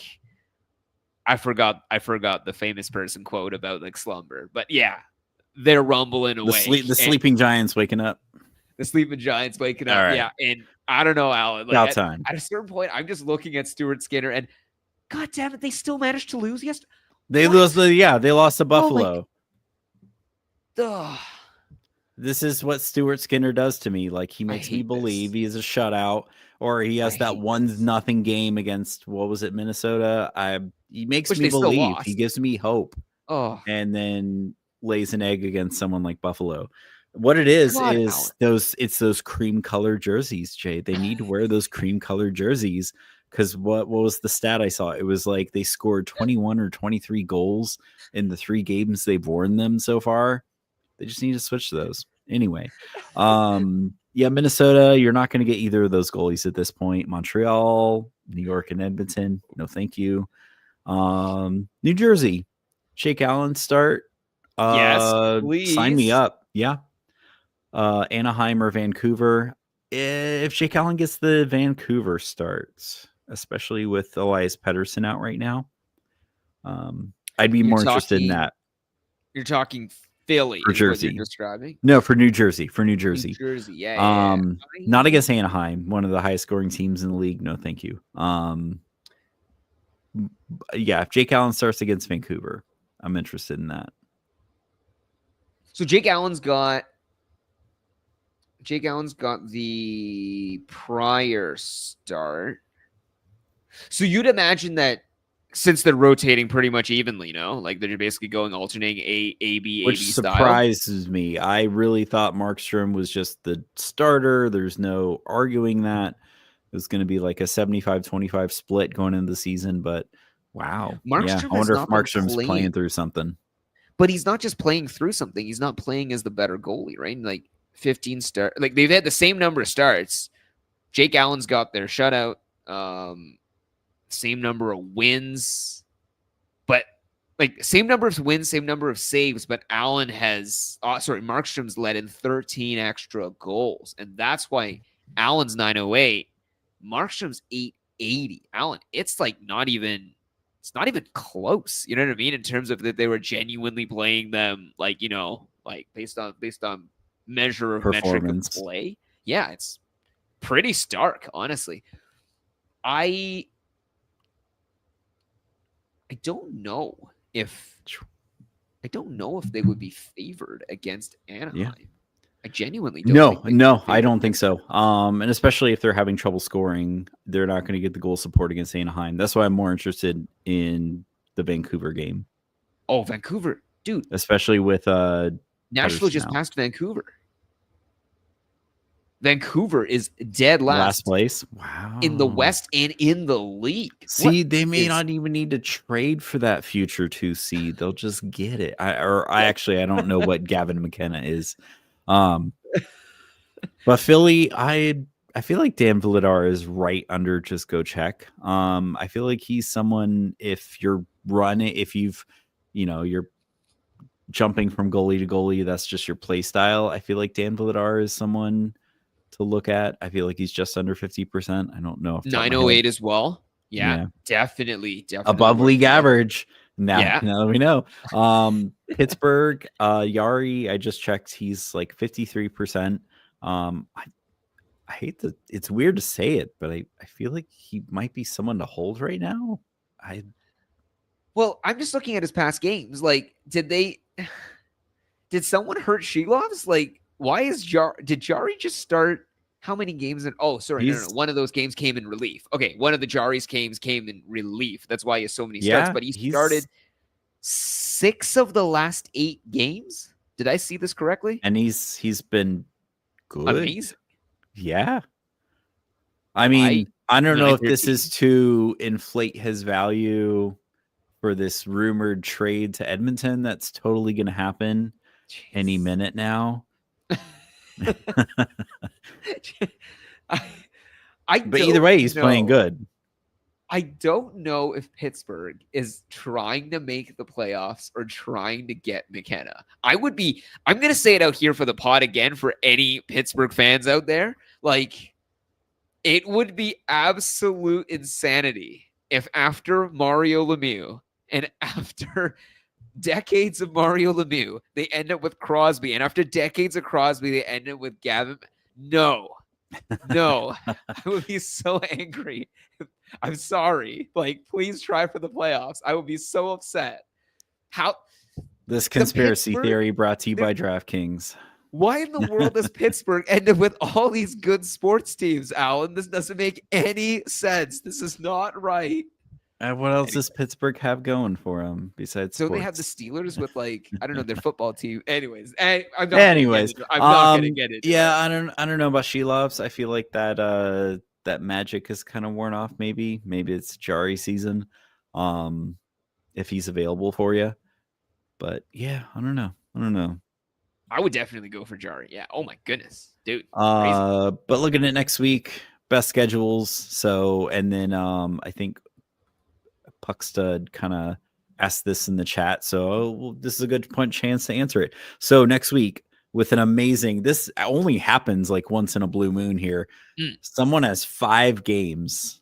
I forgot the famous person quote about like slumber, but yeah, they're rumbling away. The sleeping giants waking up. The sleeping giants waking up. Right. Yeah. And I don't know, Alan. Like at a certain point, I'm just looking at Stuart Skinner and God damn it, they still managed to lose yesterday. They lost to Buffalo. This is what Stuart Skinner does to me. Like he makes me believe he is a shutout, or he has that 1-0 game against Minnesota. He makes me believe. He gives me hope. Oh, and then lays an egg against someone like Buffalo. What it is those cream colored jerseys, Jay. They need to wear those cream colored jerseys. Because what was the stat I saw? It was like they scored 21 or 23 goals in the 3 games they've worn them so far. They just need to switch those. Anyway, Minnesota, you're not going to get either of those goalies at this point. Montreal, New York, and Edmonton, no thank you. New Jersey, Jake Allen start. Yes, please. Sign me up. Yeah. Anaheim or Vancouver. If Jake Allen gets the Vancouver starts, especially with Elias Pettersson out right now, I'd be more interested in that. You're talking Philly for Jersey. You're describing? No, for New Jersey. New Jersey, yeah. Not against Anaheim, one of the highest scoring teams in the league. No, thank you. If Jake Allen starts against Vancouver, I'm interested in that. So Jake Allen's got the prior start. So you'd imagine that since they're rotating pretty much evenly, like they're basically going alternating A, B, which style. Surprises me. I really thought Markstrom was just the starter. There's no arguing that. It was going to be like a 75-25 split going into the season, but wow. I wonder if Markstrom's playing through something. But he's not just playing through something. He's not playing as the better goalie, right? Like 15 start. Like they've had the same number of starts, Jake Allen's got their shutout, same number of wins, but like same number of wins, same number of saves, but Allen has, Markstrom's led in 13 extra goals. And that's why Allen's 908, Markstrom's 880. Allen, it's like not even close. You know what I mean? In terms of that they were genuinely playing them like, like based on measure of metric of play. Yeah, it's pretty stark, honestly. I don't know if they would be favored against Anaheim. Yeah. I genuinely don't. I don't think so. And especially if they're having trouble scoring, they're not going to get the goal support against Anaheim. That's why I'm more interested in the Vancouver game. Oh, Vancouver, dude. Especially with Nashville just passed Vancouver. Vancouver is dead last place. Wow. In the West and in the league. See, they may not even need to trade for that future 2 seed. They'll just get it. I don't know what Gavin McKenna is. But Philly, I feel like Dan Vladar is right under just go check. I feel like he's someone, if you're jumping from goalie to goalie, that's just your play style. I feel like Dan Vladar is someone to look at. I feel like he's just under 50%. I don't know if 908 as well. Yeah, definitely above league average. Now we know. Pittsburgh, Yari, I just checked. He's like 53%. I hate it's weird to say it, but I feel like he might be someone to hold right now. Well, I'm just looking at his past games. Like, did someone hurt Shilovs? Like, did Jari just start how many games? No. One of those games came in relief. Okay, one of the Jari's games came in relief. That's why he has so many starts. But he started 6 of the last 8 games. Did I see this correctly? And he's been good. Amazing. Yeah. I mean, I don't know if this is to inflate his value for this rumored trade to Edmonton. That's totally going to happen any minute now. But either way, he's playing good. I don't know if Pittsburgh is trying to make the playoffs or trying to get McKenna. I'm going to say it out here for the pod again for any Pittsburgh fans out there. Like, it would be absolute insanity if after Mario Lemieux and after decades of Mario Lemieux, they end up with Crosby. And after decades of Crosby, they end up with Gavin. No. I would be so angry. I'm sorry. Like, please try for the playoffs. I would be so upset. This conspiracy theory brought to you by DraftKings. Why in the world does Pittsburgh end up with all these good sports teams, Alan? This doesn't make any sense. This is not right. What else does Pittsburgh have going for them besides sports? They have the Steelers with, like, I don't know, their football team. Anyways, I'm not going to get it. Yeah, I don't know about Shilovs. I feel like that magic is kind of worn off. Maybe it's Jari season, if he's available for you. But yeah, I don't know. I would definitely go for Jari. Yeah. Oh my goodness, dude. But looking at next week, best schedules. So, and then I think Puckstud kind of asked this in the chat, so this is a good chance to answer it. So next week, with an amazing, this only happens like once in a blue moon here. Someone has 5 games.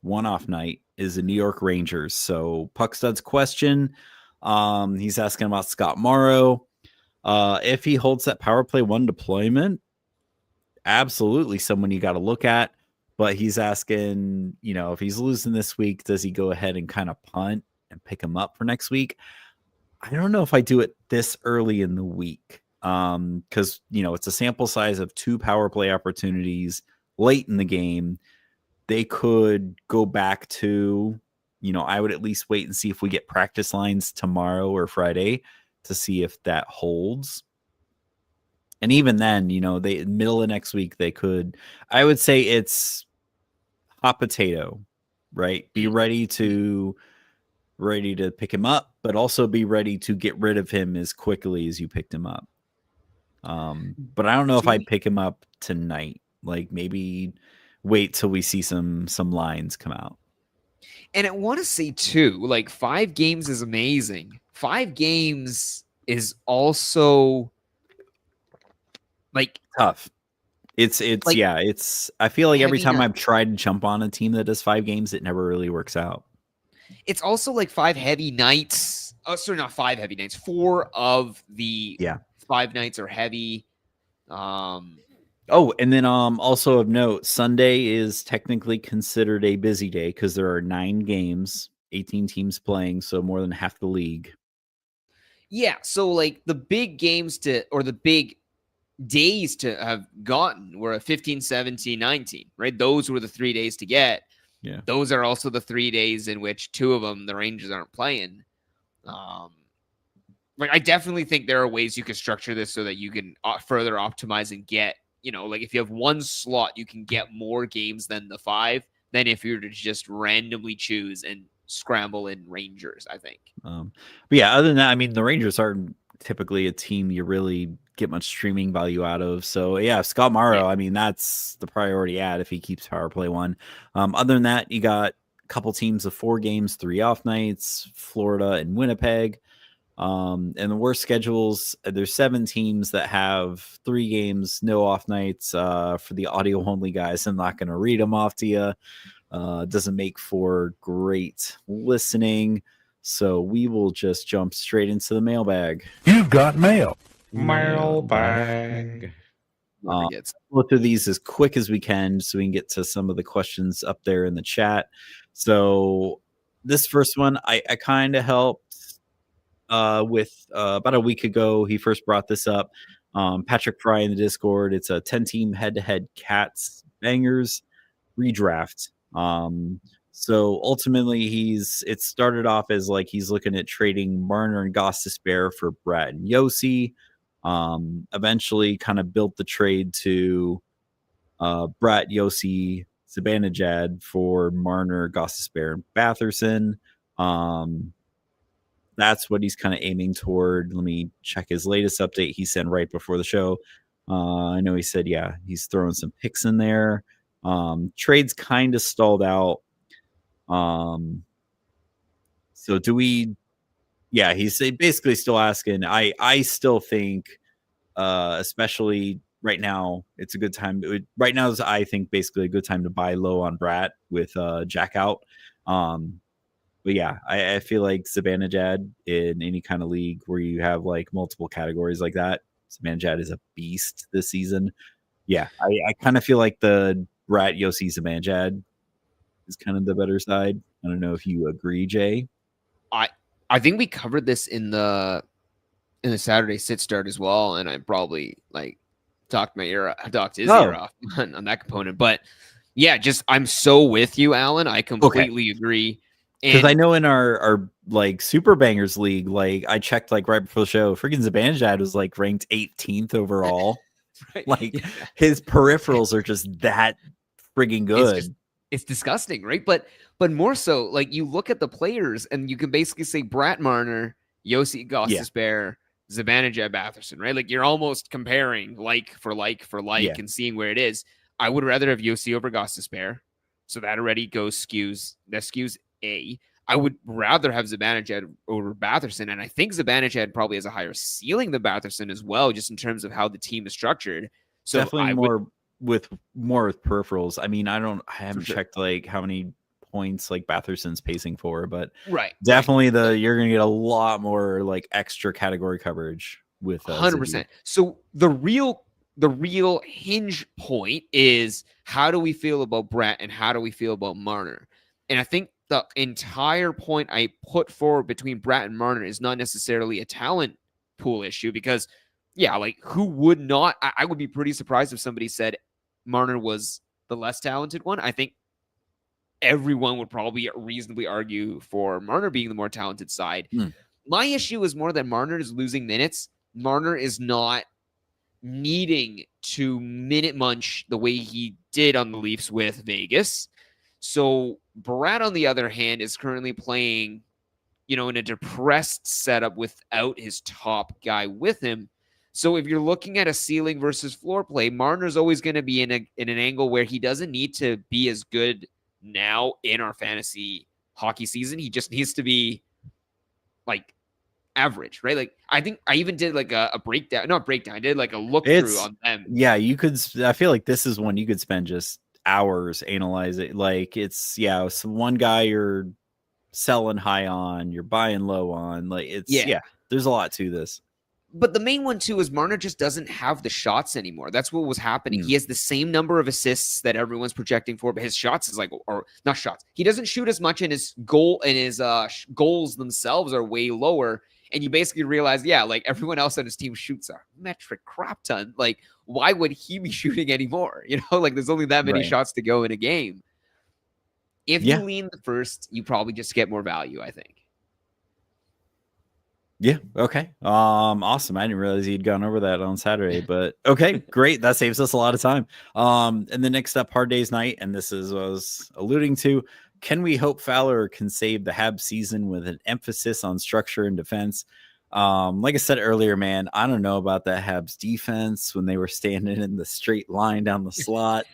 One off night is the New York Rangers. So Puckstud's question, he's asking about Scott Morrow. If he holds that power play 1 deployment, absolutely someone you got to look at. But he's asking, if he's losing this week, does he go ahead and kind of punt and pick him up for next week? I don't know if I do it this early in the week, because, it's a sample size of 2 power play opportunities late in the game. They could go back to, I would at least wait and see if we get practice lines tomorrow or Friday to see if that holds. And even then, they middle of next week, they could, I would say it's hot potato, right? Be ready to pick him up, but also be ready to get rid of him as quickly as you picked him up. But I don't know if I'd pick him up tonight. Like, maybe wait till we see some lines come out. And I want to say too, like 5 games is amazing. 5 games is also like Tough. It's Like, yeah, it's I feel like every heavy time night. I've tried to jump on a team that does 5 games, it never really works out. It's also like 5 heavy nights. Oh, sorry, not 5 heavy nights. 4 of the Yeah. 5 nights are heavy. Oh, and then also of note, Sunday is technically considered a busy day because there are 9 games, 18 teams playing, so more than half the league. Yeah, so like the big games or the big days to have gotten were a 15, 17, 19, right? Those were the 3 days to get. Yeah. Those are also the 3 days in which 2 of them the Rangers aren't playing. Like I definitely think there are ways you can structure this so that you can further optimize and get, like if you have 1 slot, you can get more games than the 5 than if you were to just randomly choose and scramble in Rangers, I think. But yeah, other than that, I mean, the Rangers aren't typically a team you really get much streaming value out of. So yeah, Scott Morrow, I mean, that's the priority ad if he keeps power play 1. Other than that, you got a couple teams of 4 games, 3 off nights, Florida and Winnipeg. And the worst schedules, there's 7 teams that have 3 games, no off nights. For the audio only guys, I'm not going to read them off to you. Doesn't make for great listening. So we will just jump straight into the mailbag. You've got mail. Mailbag. Go through these as quick as we can so we can get to some of the questions up there in the chat. So this first one, I kind of helped with about a week ago. He first brought this up. Patrick Fry in the Discord. It's a 10-team head-to-head Cats Bangers redraft. So ultimately it started off as like he's looking at trading Marner and Goss Despair for Brad and Yossi. Eventually kind of built the trade to Brat, Yossi, Zibanejad for Marner, Goss Despair, and Batherson. That's what he's kind of aiming toward. Let me check his latest update he sent right before the show. I know he said, yeah, he's throwing some picks in there. Trades kind of stalled out. So do we? Yeah, he's basically still asking. I still think, especially right now, it's a good time. Right now is, I think, basically a good time to buy low on Brat with Jack out. But yeah, I feel like Zibanejad in any kind of league where you have like multiple categories like that, Zibanejad is a beast this season. Yeah, I kind of feel like the Brat Yossi Zibanejad is kind of the better side. I don't know if you agree, Jay. I think we covered this in the Saturday sit start as well, and I probably like talked his ear off on that component. But yeah, just I'm so with you, Alan. I completely agree. Because I know in our like Super Bangers league, like I checked like right before the show, freaking Zibanejad was like ranked 18th overall. Right. Like his peripherals are just that friggin' good. It's disgusting, right? But more so, like you look at the players and you can basically say Brat Marner, Yossi Goss Despair, Zibanejad Batherson, right? Like you're almost comparing like for like and seeing where it is. I would rather have Yossi over Goss Despair. So that already skews A. I would rather have Zibanejad over Batherson, and I think Zibanejad probably has a higher ceiling than Batherson as well, just in terms of how the team is structured. So definitely more with peripherals. I mean, I haven't checked like how many points like Batherson's pacing for, but definitely you're gonna get a lot more like extra category coverage with 100%. So the real hinge point is how do we feel about Brett and how do we feel about Marner? And I think the entire point I put forward between Brett and Marner is not necessarily a talent pool issue because, yeah, like who would not? I would be pretty surprised if somebody said Marner was the less talented one. I think everyone would probably reasonably argue for Marner being the more talented side. My issue is more that Marner is losing minutes. Marner is not needing to minute munch the way he did on the Leafs with Vegas. So Brad, on the other hand, is currently playing, in a depressed setup without his top guy with him. So if you're looking at a ceiling versus floor play, Marner's always going to be in an angle where he doesn't need to be as good now in our fantasy hockey season. He just needs to be like average, right? Like I think I even did like a breakdown, not breakdown. I did like a look through on them. Yeah, you could. I feel like this is one you could spend just hours analyze it. Like it's so one guy you're selling high on, you're buying low on. Like it's there's a lot to this. But the main one too is Marner just doesn't have the shots anymore. That's what was happening. He has the same number of assists that everyone's projecting for, but his shots is like, or not shots. He doesn't shoot as much, and his goals themselves are way lower. And you basically realize, like everyone else on his team shoots a metric crap ton. Like, why would he be shooting anymore? Like there's only that many shots to go in a game. If you lean the first, you probably just get more value, I think. Yeah. Okay. Awesome. I didn't realize he'd gone over that on Saturday, but okay, great. That saves us a lot of time. And the next up, Hard Days Night, and this is what I was alluding to. Can we hope Fowler can save the Habs season with an emphasis on structure and defense? Like I said earlier, man, I don't know about that Habs defense when they were standing in the straight line down the slot.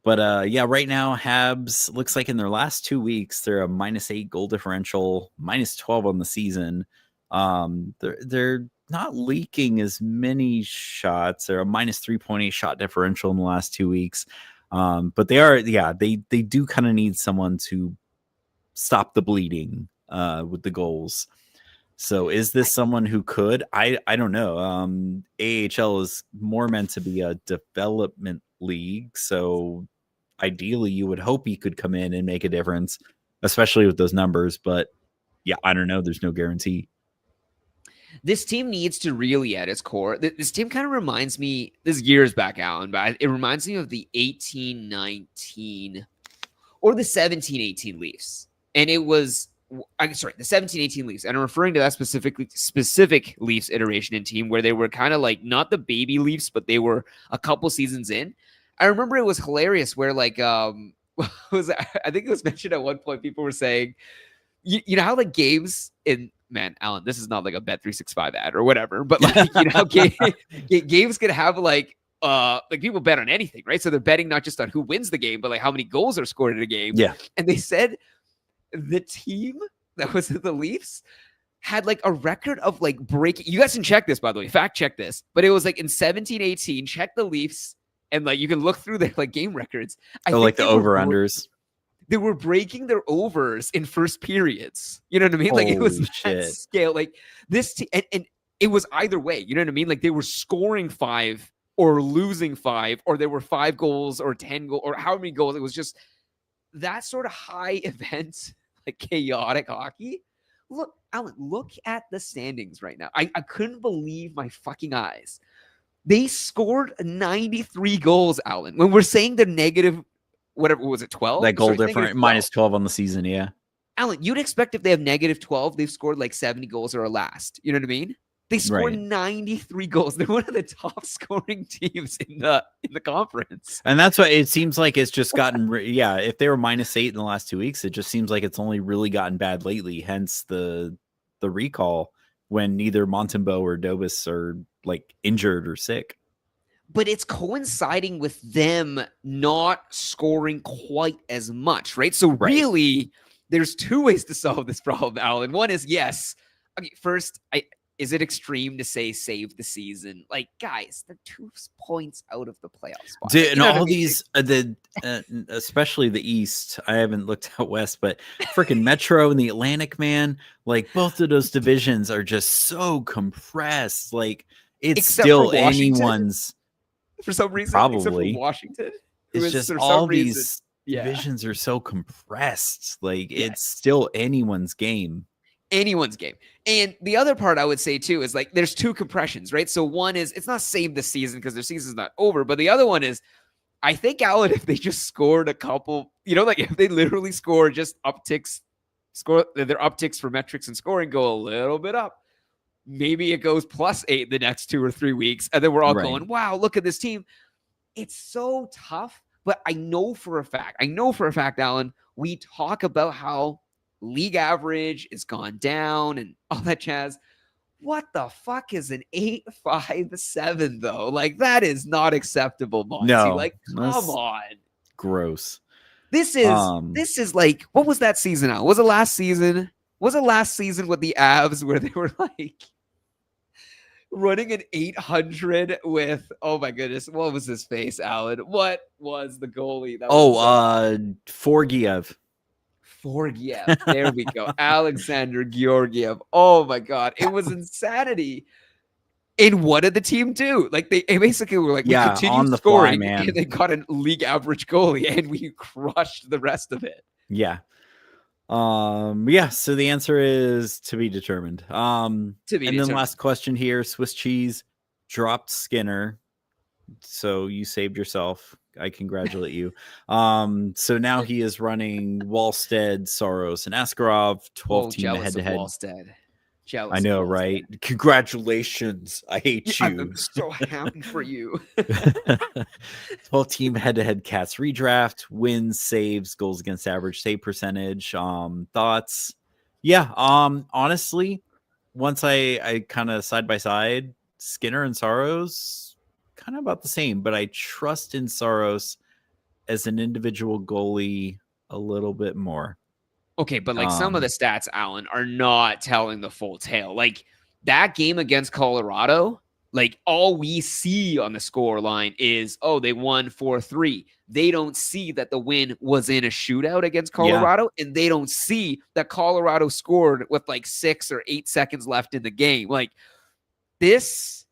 But right now, Habs looks like in their last 2 weeks, they're a -8 goal differential, -12 on the season. They're not leaking as many shots. They're a -3.8 shot differential in the last 2 weeks. But they are, they do kind of need someone to stop the bleeding with the goals. So is this someone who could? I don't know. AHL is more meant to be a development league, so ideally you would hope he could come in and make a difference, especially with those numbers. But I don't know. There's no guarantee. This team needs to really, at its core, this team kind of reminds me, this is years back, Alan, but it reminds me of the 18-19 or the 17-18 Leafs. And it was, the 17-18 Leafs. And I'm referring to that specific Leafs iteration in team where they were kind of like, not the baby Leafs, but they were a couple seasons in. I remember it was hilarious where I think it was mentioned at one point, people were saying, you know how like games in, man, Alan, this is not like a Bet365 ad or whatever, but like, games could have like people bet on anything, right? So they're betting not just on who wins the game, but like how many goals are scored in a game. Yeah. And they said the team that was the Leafs had like a record of like breaking. You guys can check this, by the way, fact check this, but it was like in 17-18, check the Leafs. And like you can look through their like game records. I think like the over-unders. They were breaking their overs in first periods. You know what I mean? Like it was that scale. Like this and it was either way. You know what I mean? Like they were scoring 5 or losing 5, or there were 5 goals or 10 goals or how many goals. It was just that sort of high event, like chaotic hockey. Look, Alan, look at the standings right now. I couldn't believe my fucking eyes. They scored 93 goals, Alan. When we're saying they're negative, whatever was it, 12? That goal difference, -12 on the season, yeah. Alan, you'd expect if they have -12, they've scored like 70 goals or last. You know what I mean? They scored 93 goals. They're one of the top scoring teams in the conference. And that's why it seems like it's just gotten, if they were -8 in the last 2 weeks, it just seems like it's only really gotten bad lately. Hence the recall when neither Montembeault or Dobis are like injured or sick. But it's coinciding with them not scoring quite as much, right? So really, there's 2 ways to solve this problem, Alan. One is, okay, first, is it extreme to say save the season? Like, guys, they're 2 points out of the playoff spot. Dude, and all these, especially the East, I haven't looked out West, but freaking Metro and the Atlantic, man, like both of those divisions are just so compressed. Like, it's except still anyone's. For some reason, probably. except for Washington. It's just all these divisions are so compressed. Like, it's still anyone's game. Anyone's game. And the other part I would say too is like there's 2 compressions, right? So one is it's not save the season because their season's not over, but the other one is I think, Alan, if they just scored a couple, like if they literally score just upticks, their upticks for metrics and scoring go a little bit up, maybe it goes +8 the next 2 or 3 weeks, and then we're all going, wow, look at this team. It's so tough, but I know for a fact, Alan, we talk about how league average is gone down and all that jazz. What the fuck is an 8.57 though? Like that is not acceptable, Monty. No, Like, that's come on. gross. This is like, what was that season out? Was it last season? Was it last season with the Avs where they were like running an 800 with, oh my goodness, what was his face, Alan? What was the goalie? That was Forgiev. Forgiev. There we go. Alexander Georgiev. Oh my God. It was insanity. And what did the team do? Like they basically were like, we continue on the scoring, fly, man. and they got a league average goalie, and we crushed the rest of it. Yeah. So the answer is to be determined. Then last question here, Swiss Cheese dropped Skinner. So you saved yourself. I congratulate you. So now he is running Wallstead, Soros, and Askarov, 12 team head-to-head. Wallstead. I know, right? Congratulations. I hate you. I'm so happy for you. 12 team head-to-head Cats redraft, wins, saves, goals against average, save percentage. Thoughts? Yeah. Honestly, once I kind of side by side, Skinner and Saros kind of about the same, but I trust in Saros as an individual goalie a little bit more. Okay, but like some of the stats, Alan, are not telling the full tale. Like that game against Colorado, like all we see on the score line is, oh, they won 4-3. They don't see that the win was in a shootout against Colorado, and they don't see that Colorado scored with like 6 or 8 seconds left in the game. Like this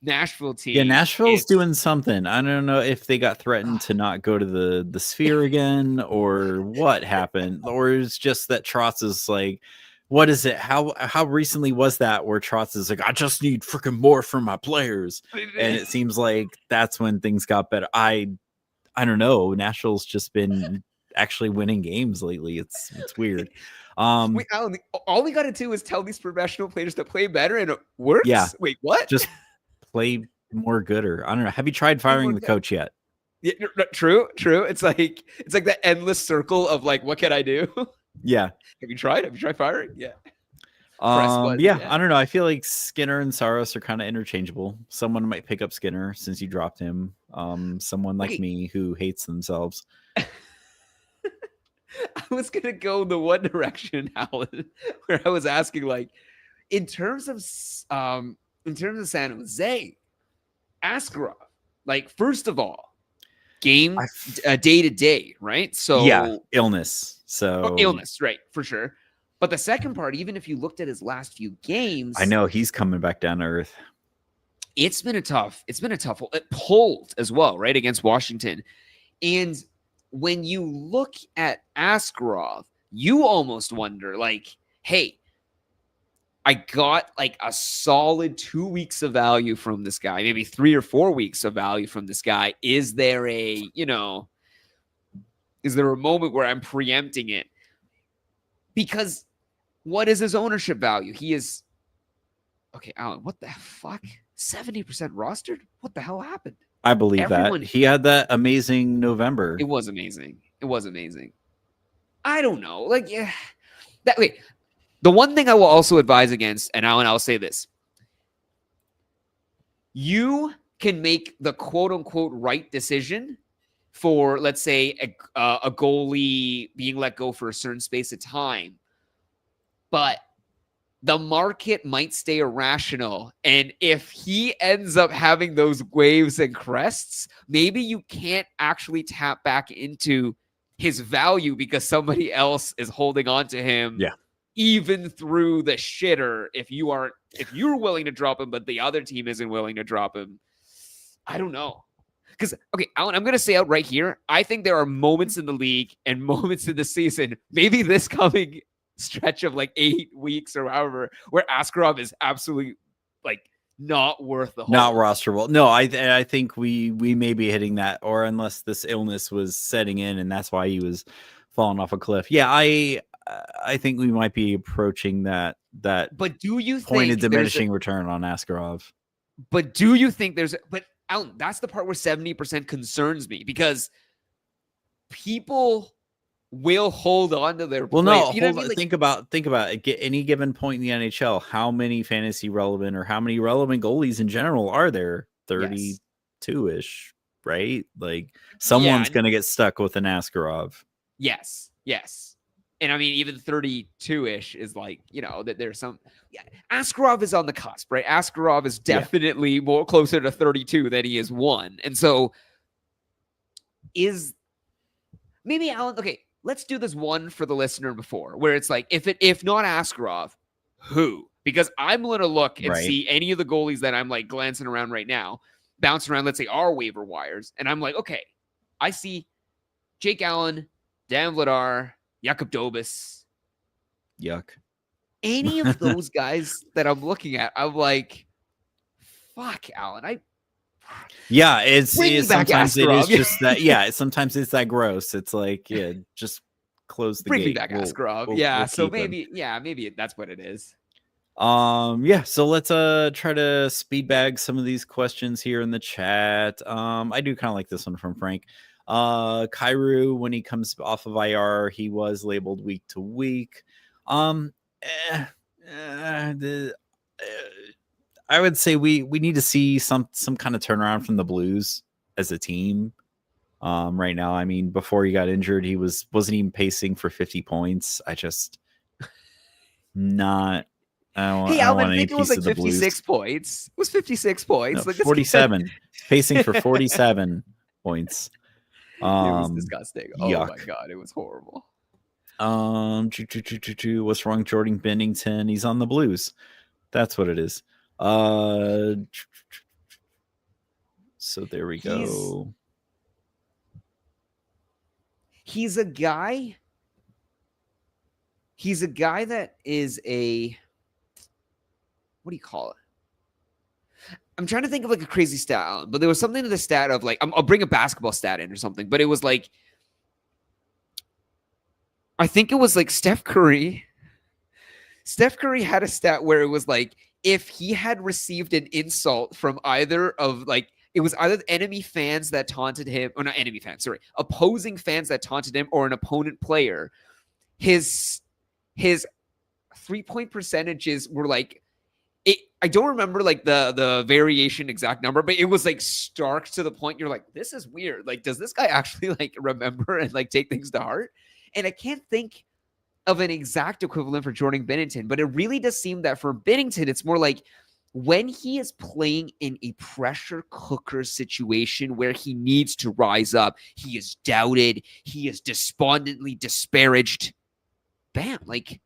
Nashville team. Yeah, Nashville's doing something. I don't know if they got threatened to not go to the Sphere again or what happened, or it's just that Trotz is like, what is it? How recently was that where Trotz is like, I just need freaking more from my players, and it seems like that's when things got better. I don't know. Nashville's just been actually winning games lately. It's weird. Wait, Alan, all we got to do is tell these professional players to play better, and it works. Yeah. Wait, what? Just play more gooder. I don't know. Have you tried firing the coach yet? Yeah, true. It's like that endless circle of like, what can I do? Yeah. Have you tried firing? Yeah. I don't know. I feel like Skinner and Saros are kind of interchangeable. Someone might pick up Skinner since you dropped him. Someone like me who hates themselves. I was gonna go the one direction, Alan, where I was asking, like, in terms of San Jose, Askarov, like, first of all, game day to day, right? So yeah, illness. So illness, right, for sure. But the second part, even if you looked at his last few games, I know he's coming back down to earth. It's been a tough. It pulled as well, right, against Washington. And when you look at Askarov, you almost wonder, like, hey, I got like a solid 2 weeks of value from this guy, maybe 3 or 4 weeks of value from this guy. Is there a moment where I'm preempting it? Because what is his ownership value? He is, okay, Alan, what the fuck? 70% rostered? What the hell happened? I believe that. He had that amazing November. It was amazing. I don't know. Like, yeah. The one thing I will also advise against, and Alan, I'll say this. You can make the quote-unquote right decision for, let's say, a goalie being let go for a certain space of time. But the market might stay irrational. And if he ends up having those waves and crests, maybe you can't actually tap back into his value because somebody else is holding on to him. Yeah. Even through the shitter, if you're willing to drop him, but the other team isn't willing to drop him, I don't know. Because, okay, Alan, I'm going to say out right here, I think there are moments in the league and moments in the season, maybe this coming stretch of like 8 weeks or however, where Askarov is absolutely like not worth the whole. Not rosterable. No, I think we may be hitting that, or unless this illness was setting in and that's why he was falling off a cliff. Yeah, I think we might be approaching that. But do you point think of diminishing return on Askarov? But do you think but Alan, that's the part where 70% concerns me, because people will hold on to their Well, players. no, You know hold what I on. mean? Think about it. Get any given point in the NHL. How many fantasy relevant or how many relevant goalies in general are there? Yes. 32-ish, right? Like Yeah. someone's gonna get stuck with an Askarov. Yes. And I mean, even 32-ish is like, that there's some. Yeah, Askarov is on the cusp, right? Askarov is definitely more closer to 32 than he is 1. And so is maybe Alan, okay, let's do this one for the listener before, where it's like, if not Askarov, who? Because I'm going to look and see any of the goalies that I'm like glancing around right now, bouncing around, let's say, our waiver wires. And I'm like, okay, I see Jake Allen, Dan Vladar, Jakub Dobis. Yuck. Any of those guys that I'm looking at, I'm like, fuck, Alan. It's sometimes it is Askarov. just that. Yeah, sometimes it's that gross. It's like, just close the Bring gate. me back Askarov. We'll so keep him. maybe that's what it is. So let's try to speed bag some of these questions here in the chat. I do kind of like this one from Frank. Kairu, when he comes off of IR, he was labeled week to week. I would say we need to see some kind of turnaround from the Blues as a team. Right now, I mean, before he got injured, he wasn't even pacing for 50 points. I just not. I don't want any it was piece like of the 56 Blues. points. It was 56 points. No, Like 47, pacing for 47 points. It was disgusting. Yuck. Oh my god, it was horrible. What's wrong, Jordan Bennington? He's on the Blues. That's what it is. So there we go. He's a guy. He's a guy that is a, what do you call it? I'm trying to think of like a crazy stat, but there was something to the stat of like, I'll bring a basketball stat in or something, but it was like, I think it was like Steph Curry. Steph Curry had a stat where it was like, if he had received an insult from either of like, it was either the enemy fans that taunted him, or not enemy fans, sorry, opposing fans that taunted him, or an opponent player, his 3-point percentages were like, I don't remember like the variation exact number, but it was like stark to the point you're like, this is weird. Like, does this guy actually like remember and like take things to heart? And I can't think of an exact equivalent for Jordan Binnington, but it really does seem that for Binnington, it's more like when he is playing in a pressure cooker situation where he needs to rise up, he is doubted, he is despondently disparaged. Bam, like,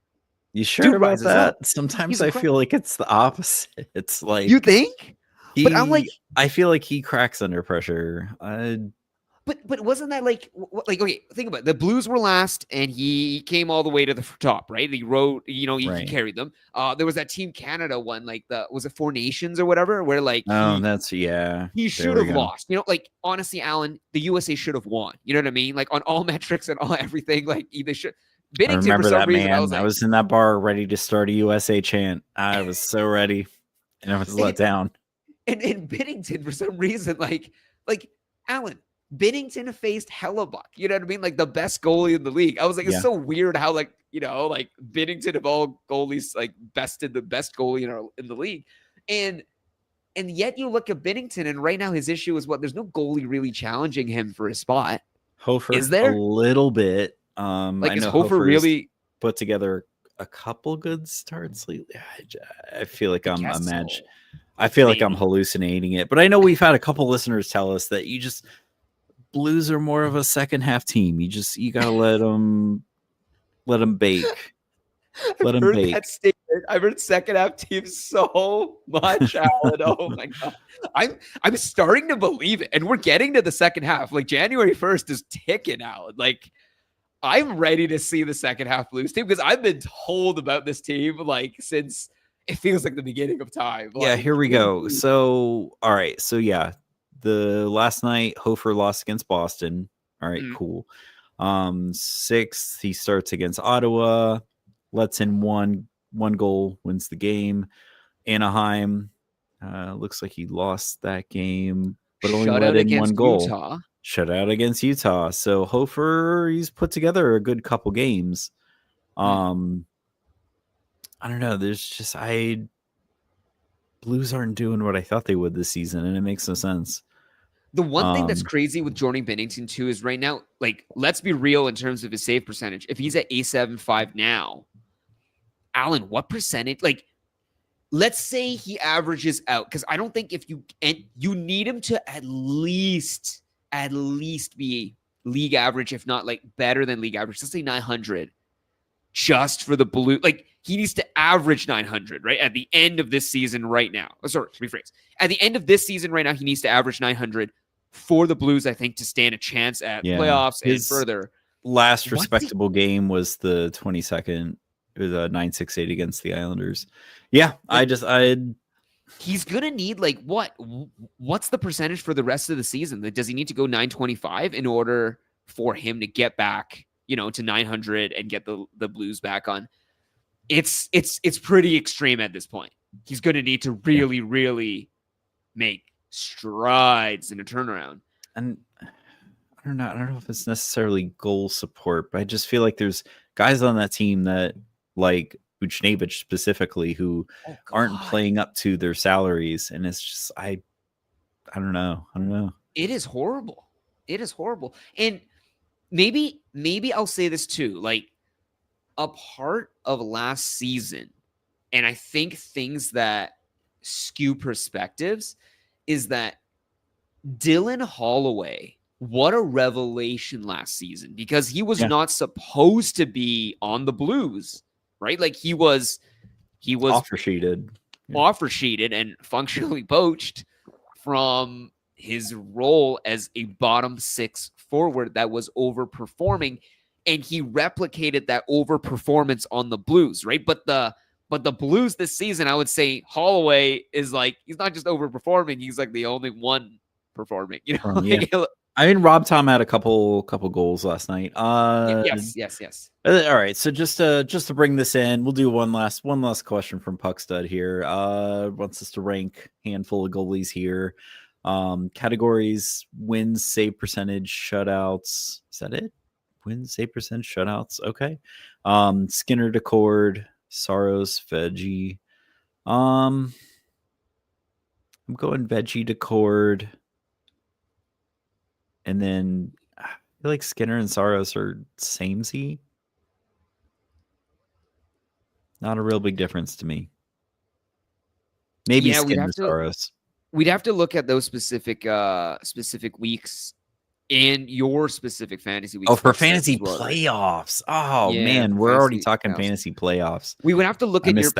you sure about that? Up. Sometimes I feel like it's the opposite. It's like, you think? But I'm like, I feel like he cracks under pressure. But wasn't that like okay? Think about it. The Blues were last, and he came all the way to the top, right? He rode, he carried them. There was that Team Canada one, like was it Four Nations or whatever, where like he should have lost. Like honestly, Alan, the USA should have won. You know what I mean? Like on all metrics and all everything, like they should. Binnington, I remember for some that, reason, man. I was in that bar ready to start a USA chant. I was so ready, and I was let down. And Binnington, for some reason, like Alan, Binnington faced Hellebuck. You know what I mean? Like the best goalie in the league. I was like, it's so weird how like Binnington of all goalies like bested the best goalie in the league, and yet you look at Binnington, and right now his issue is there's no goalie really challenging him for a spot. Hofer, is there a little bit? I know Hofer really put together a couple good starts lately. I feel like I'm imagining. I feel like I'm hallucinating it, but I know we've had a couple listeners tell us that Blues are more of a second half team. You gotta let them bake. Let them bake. That statement. I've heard second half teams so much, Alan. Oh my god, I'm starting to believe it, and we're getting to the second half. Like January 1st is ticking out. Like I'm ready to see the second half Blues team because I've been told about this team like since it feels like the beginning of time. Yeah, here we go. So all right, so yeah. The last night, Hofer lost against Boston. All right, cool. 6th, he starts against Ottawa, lets in one goal, wins the game. Anaheim, looks like he lost that game, but only let in one goal. shutout against Utah. So Hofer, he's put together a good couple games. I don't know. There's just Blues aren't doing what I thought they would this season, and it makes no sense. The one thing that's crazy with Jordan Binnington too is right now, like, let's be real in terms of his save percentage. If he's at 875 now, Alan, what percentage? Like, let's say he averages out, because I don't think if you need him to at least be league average, if not like better than league average. Let's say 900, just for the Blue. Like, he needs to average 900 right at the end of this season right now. Oh, sorry, rephrase. At the end of this season right now, he needs to average 900 for the Blues, I think, to stand a chance at playoffs and further. Last respectable game was the 22nd. It was a 9-6-8 against the Islanders. Yeah, he's gonna need, like, what's the percentage for the rest of the season? Like, does he need to go 925 in order for him to get back, to 900 and get the Blues back on? It's pretty extreme at this point. He's gonna need to really, really make strides in a turnaround. And I don't know if it's necessarily goal support, but I just feel like there's guys on that team that, like Buchnevich specifically, who aren't playing up to their salaries, and it's just I don't know. It is horrible. And maybe I'll say this too, like, a part of last season, and I think things that skew perspectives, is that Dylan Holloway, what a revelation last season, because he was not supposed to be on the Blues, right? Like, he was offer sheeted and functionally poached from his role as a bottom six forward that was overperforming, and he replicated that overperformance on the Blues, right? But the Blues this season, I would say Holloway is like, he's not just overperforming, he's like the only one performing, I mean, Rob Tom had a couple goals last night. Yes. All right, so just to bring this in, we'll do one last question from Puckstud here. Wants us to rank handful of goalies here. Categories: wins, save percentage, shutouts. Is that it? Wins, save percentage, shutouts. Okay. Skinner, Decord, Saros, Veggie. I'm going Veggie, Decord. And then I feel like Skinner and Saros are samey. Not a real big difference to me. Maybe Skinner, Saros. We'd have to look at those specific weeks and your specific fantasy weeks. Oh, for fantasy playoffs. Oh, man, we're already talking fantasy playoffs. We would have to look at your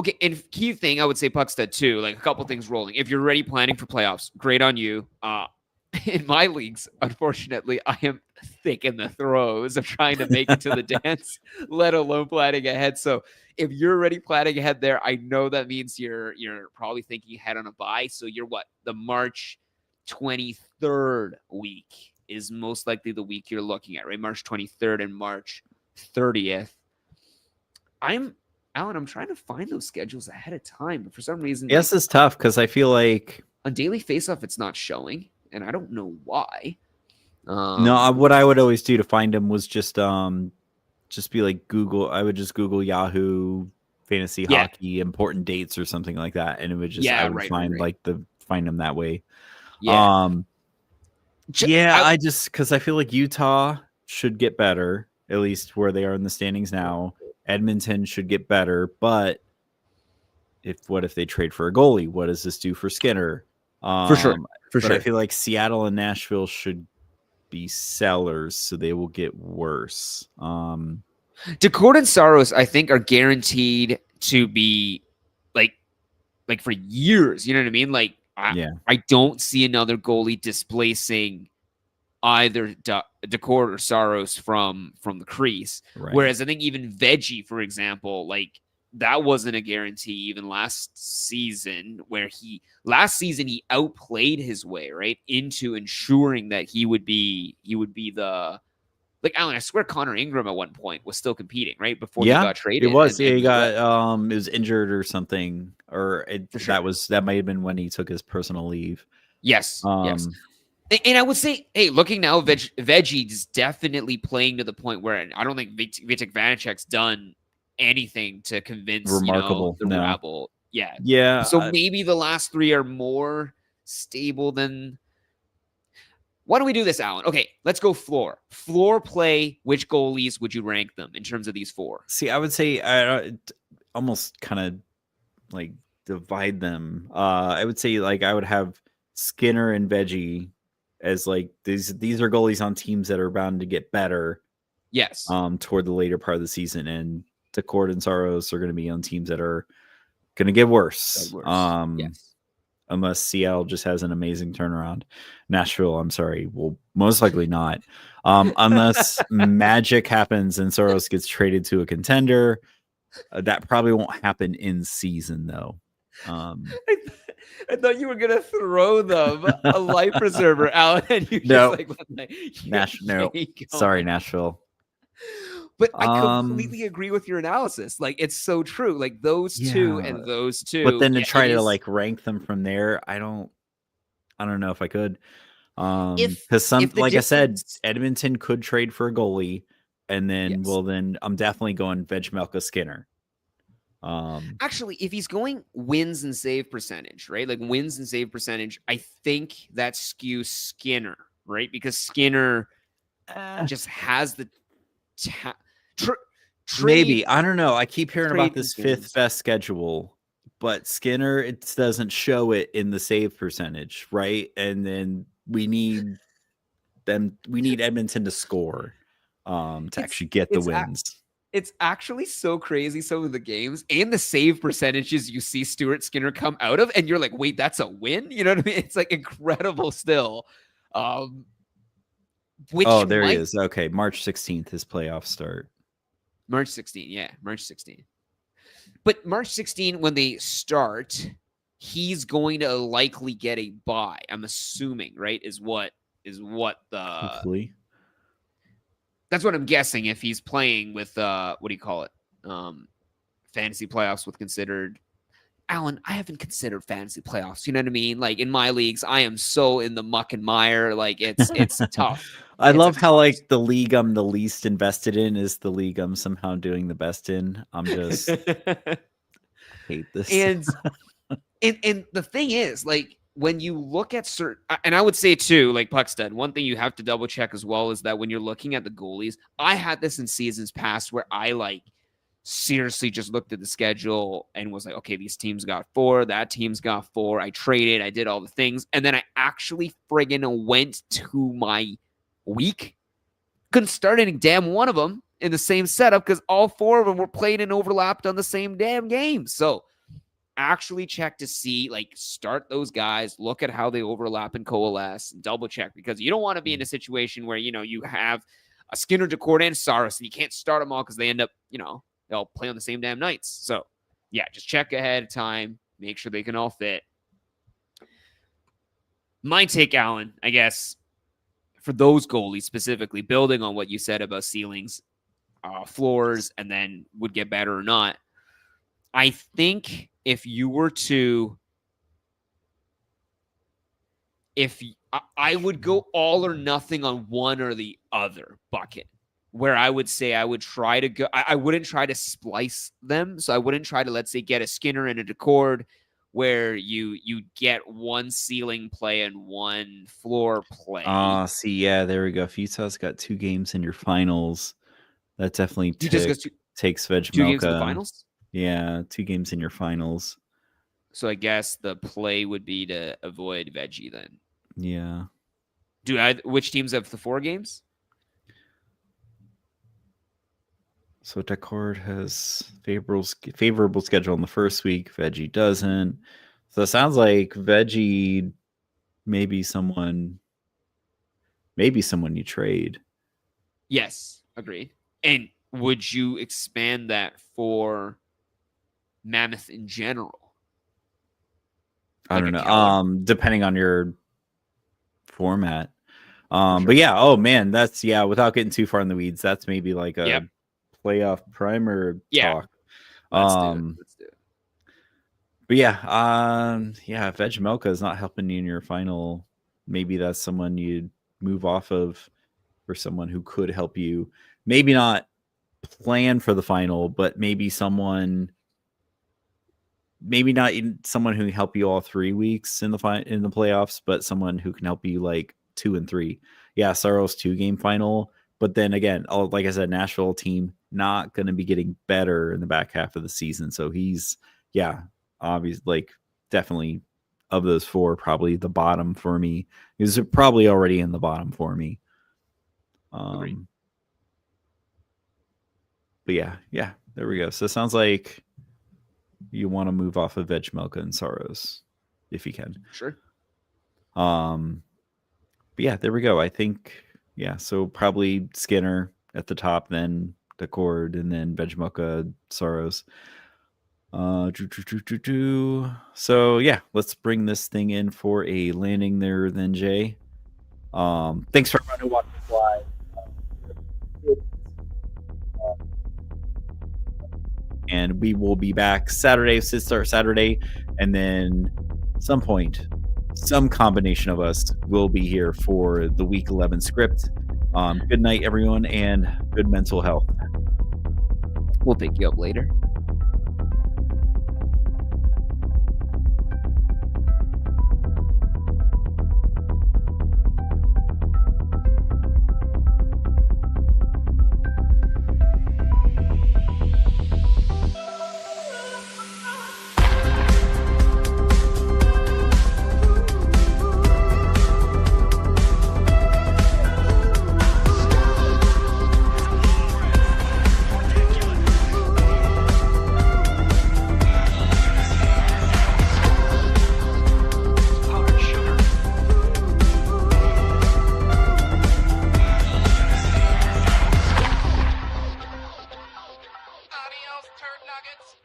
okay, and key thing, I would say, Puckstud, too, like a couple things rolling. If you're already planning for playoffs, great on you. In my leagues, unfortunately, I am thick in the throes of trying to make it to the dance, let alone planning ahead. So if you're already planning ahead there, I know that means you're probably thinking ahead on a bye. So you're the March 23rd week is most likely the week you're looking at, right? March 23rd and March 30th. Alan, I'm trying to find those schedules ahead of time, but for some reason, yes, it's tough because I feel like on Daily Faceoff, it's not showing. And I don't know why. No, what I would always do to find them was just be like Google. I would just Google Yahoo fantasy hockey important dates or something like that, and it would just find them that way. Yeah. I just because I feel like Utah should get better, at least where they are in the standings now. Edmonton should get better, but what if they trade for a goalie? What does this do for Skinner? For sure. I feel like Seattle and Nashville should be sellers, so they will get worse. Decord and Saros, I think, are guaranteed to be like for years. You know what I mean? Like, I don't see another goalie displacing either Decord or Saros from the crease. Right. Whereas I think even Veggie, for example, like, that wasn't a guarantee even last season, where he outplayed his way right into ensuring that he would be the, like, Alan, I swear Connor Ingram at one point was still competing right before he got traded. It was he got it was injured or something, or that might have been when he took his personal leave. Yes. And I would say, hey, looking now, Veggie is definitely playing to the point where I don't think Vitek Vanacek's done anything to convince Remarkable. the No. rabble. Yeah. Yeah. So maybe the last three are more stable than. Why don't we do this, Alan? Okay, let's go floor. Floor play. Which goalies would you rank them in terms of these four? See, I would say I almost kind of like divide them. I would say like I would have Skinner and Veggie as like these are goalies on teams that are bound to get better. Yes. Toward the later part of the season, and Decord and Saros are going to be on teams that are going to get worse. Yes. Unless Seattle just has an amazing turnaround. Nashville, I'm sorry, will most likely not. Unless magic happens and Saros gets traded to a contender. That probably won't happen in season, though. I thought you were gonna throw them a life preserver, Alan, and you No. just like No. Sorry, Nashville. But I completely agree with your analysis. Like, it's so true. Like those two and those two. But then to try to like rank them from there, I don't know if I could. Because I said, Edmonton could trade for a goalie, and then then I'm definitely going Vejmelka Skinner. Actually, if he's going wins and save percentage, right? Like wins and save percentage, I think that skews Skinner, right? Because Skinner just has the maybe. I don't know. I keep hearing about this fifth best schedule, but Skinner, it doesn't show it in the save percentage, right? And then we need Edmonton to score to actually get the wins. It's actually so crazy, some of the games and the save percentages you see Stuart Skinner come out of, and you're like, wait, that's a win? You know what I mean? It's like incredible still. There he is. Okay, March 16th, his playoff start. March 16th, yeah, March 16th. But March 16th, when they start, he's going to likely get a bye. I'm assuming, right? Is what the hopefully. That's what I'm guessing if he's playing with what do you call it? Fantasy playoffs with considered. Alan, I haven't considered fantasy playoffs. You know what I mean? Like in my leagues, I am so in the muck and mire. Like it's tough. I love how like the league I'm the least invested in is the league I'm somehow doing the best in. I'm just hate this. And the thing is, like when you look at certain, and I would say too, like Puckstud, one thing you have to double check as well is that when you're looking at the goalies, I had this in seasons past where I like seriously just looked at the schedule and was like, okay, these teams got 4, that team's got 4. I traded, I did all the things. And then I actually friggin' went to my week. Couldn't start any damn one of them in the same setup because all 4 of them were played and overlapped on the same damn game. So actually check to see, like, start those guys, look at how they overlap and coalesce, and double check because you don't want to be in a situation where, you know, you have a Skinner, Decord, and Saros and you can't start them all because they end up, you know, they'll play on the same damn nights. So, yeah, just check ahead of time. Make sure they can all fit. My take, Alan, I guess, for those goalies specifically, building on what you said about ceilings, floors, and then would get better or not, I think if you were to... I would go all or nothing on one or the other bucket. Where I would say I would try to go, I wouldn't try to splice them. So I wouldn't try to, let's say, get a Skinner and a Decord where you get one ceiling play and one floor play. See, yeah, there we go. If Utah's got 2 games in your finals, that definitely takes Vejmelka. 2 games in the finals? Yeah, 2 games in your finals. So I guess the play would be to avoid Veggie then. Yeah. Which teams have the 4 games? So Decord has favorable schedule in the first week. Veggie doesn't. So it sounds like Veggie maybe someone you trade. Yes, agreed. And would you expand that for Mammoth in general? I don't know. Depending on your format. But yeah, oh man, that's without getting too far in the weeds, that's maybe like a playoff primer talk. Let's do it. But yeah, Vejmelka is not helping you in your final maybe that's someone you'd move off of, or someone who could help you. Maybe not plan for the final, but maybe not someone who can help you all 3 weeks in the playoffs, but someone who can help you like 2 and 3. Yeah, Saros 2-game final, but then again, like I said, Nashville team not going to be getting better in the back half of the season. So he's obviously like definitely of those 4, probably the bottom for me. He's probably already in the bottom for me. But yeah, there we go. So it sounds like you want to move off of Vejmelka and Saros if you can. Sure. But yeah, there we go. I think, so probably Skinner at the top, then Decord, and then Vejmelka, Saros. So yeah, let's bring this thing in for a landing there then, Jay. Thanks for everyone who watched this live. And we will be back Saturday, and then some point, some combination of us will be here for the Week 11 script. Good night, everyone, and good mental health. We'll pick you up later. Adios, turd nuggets.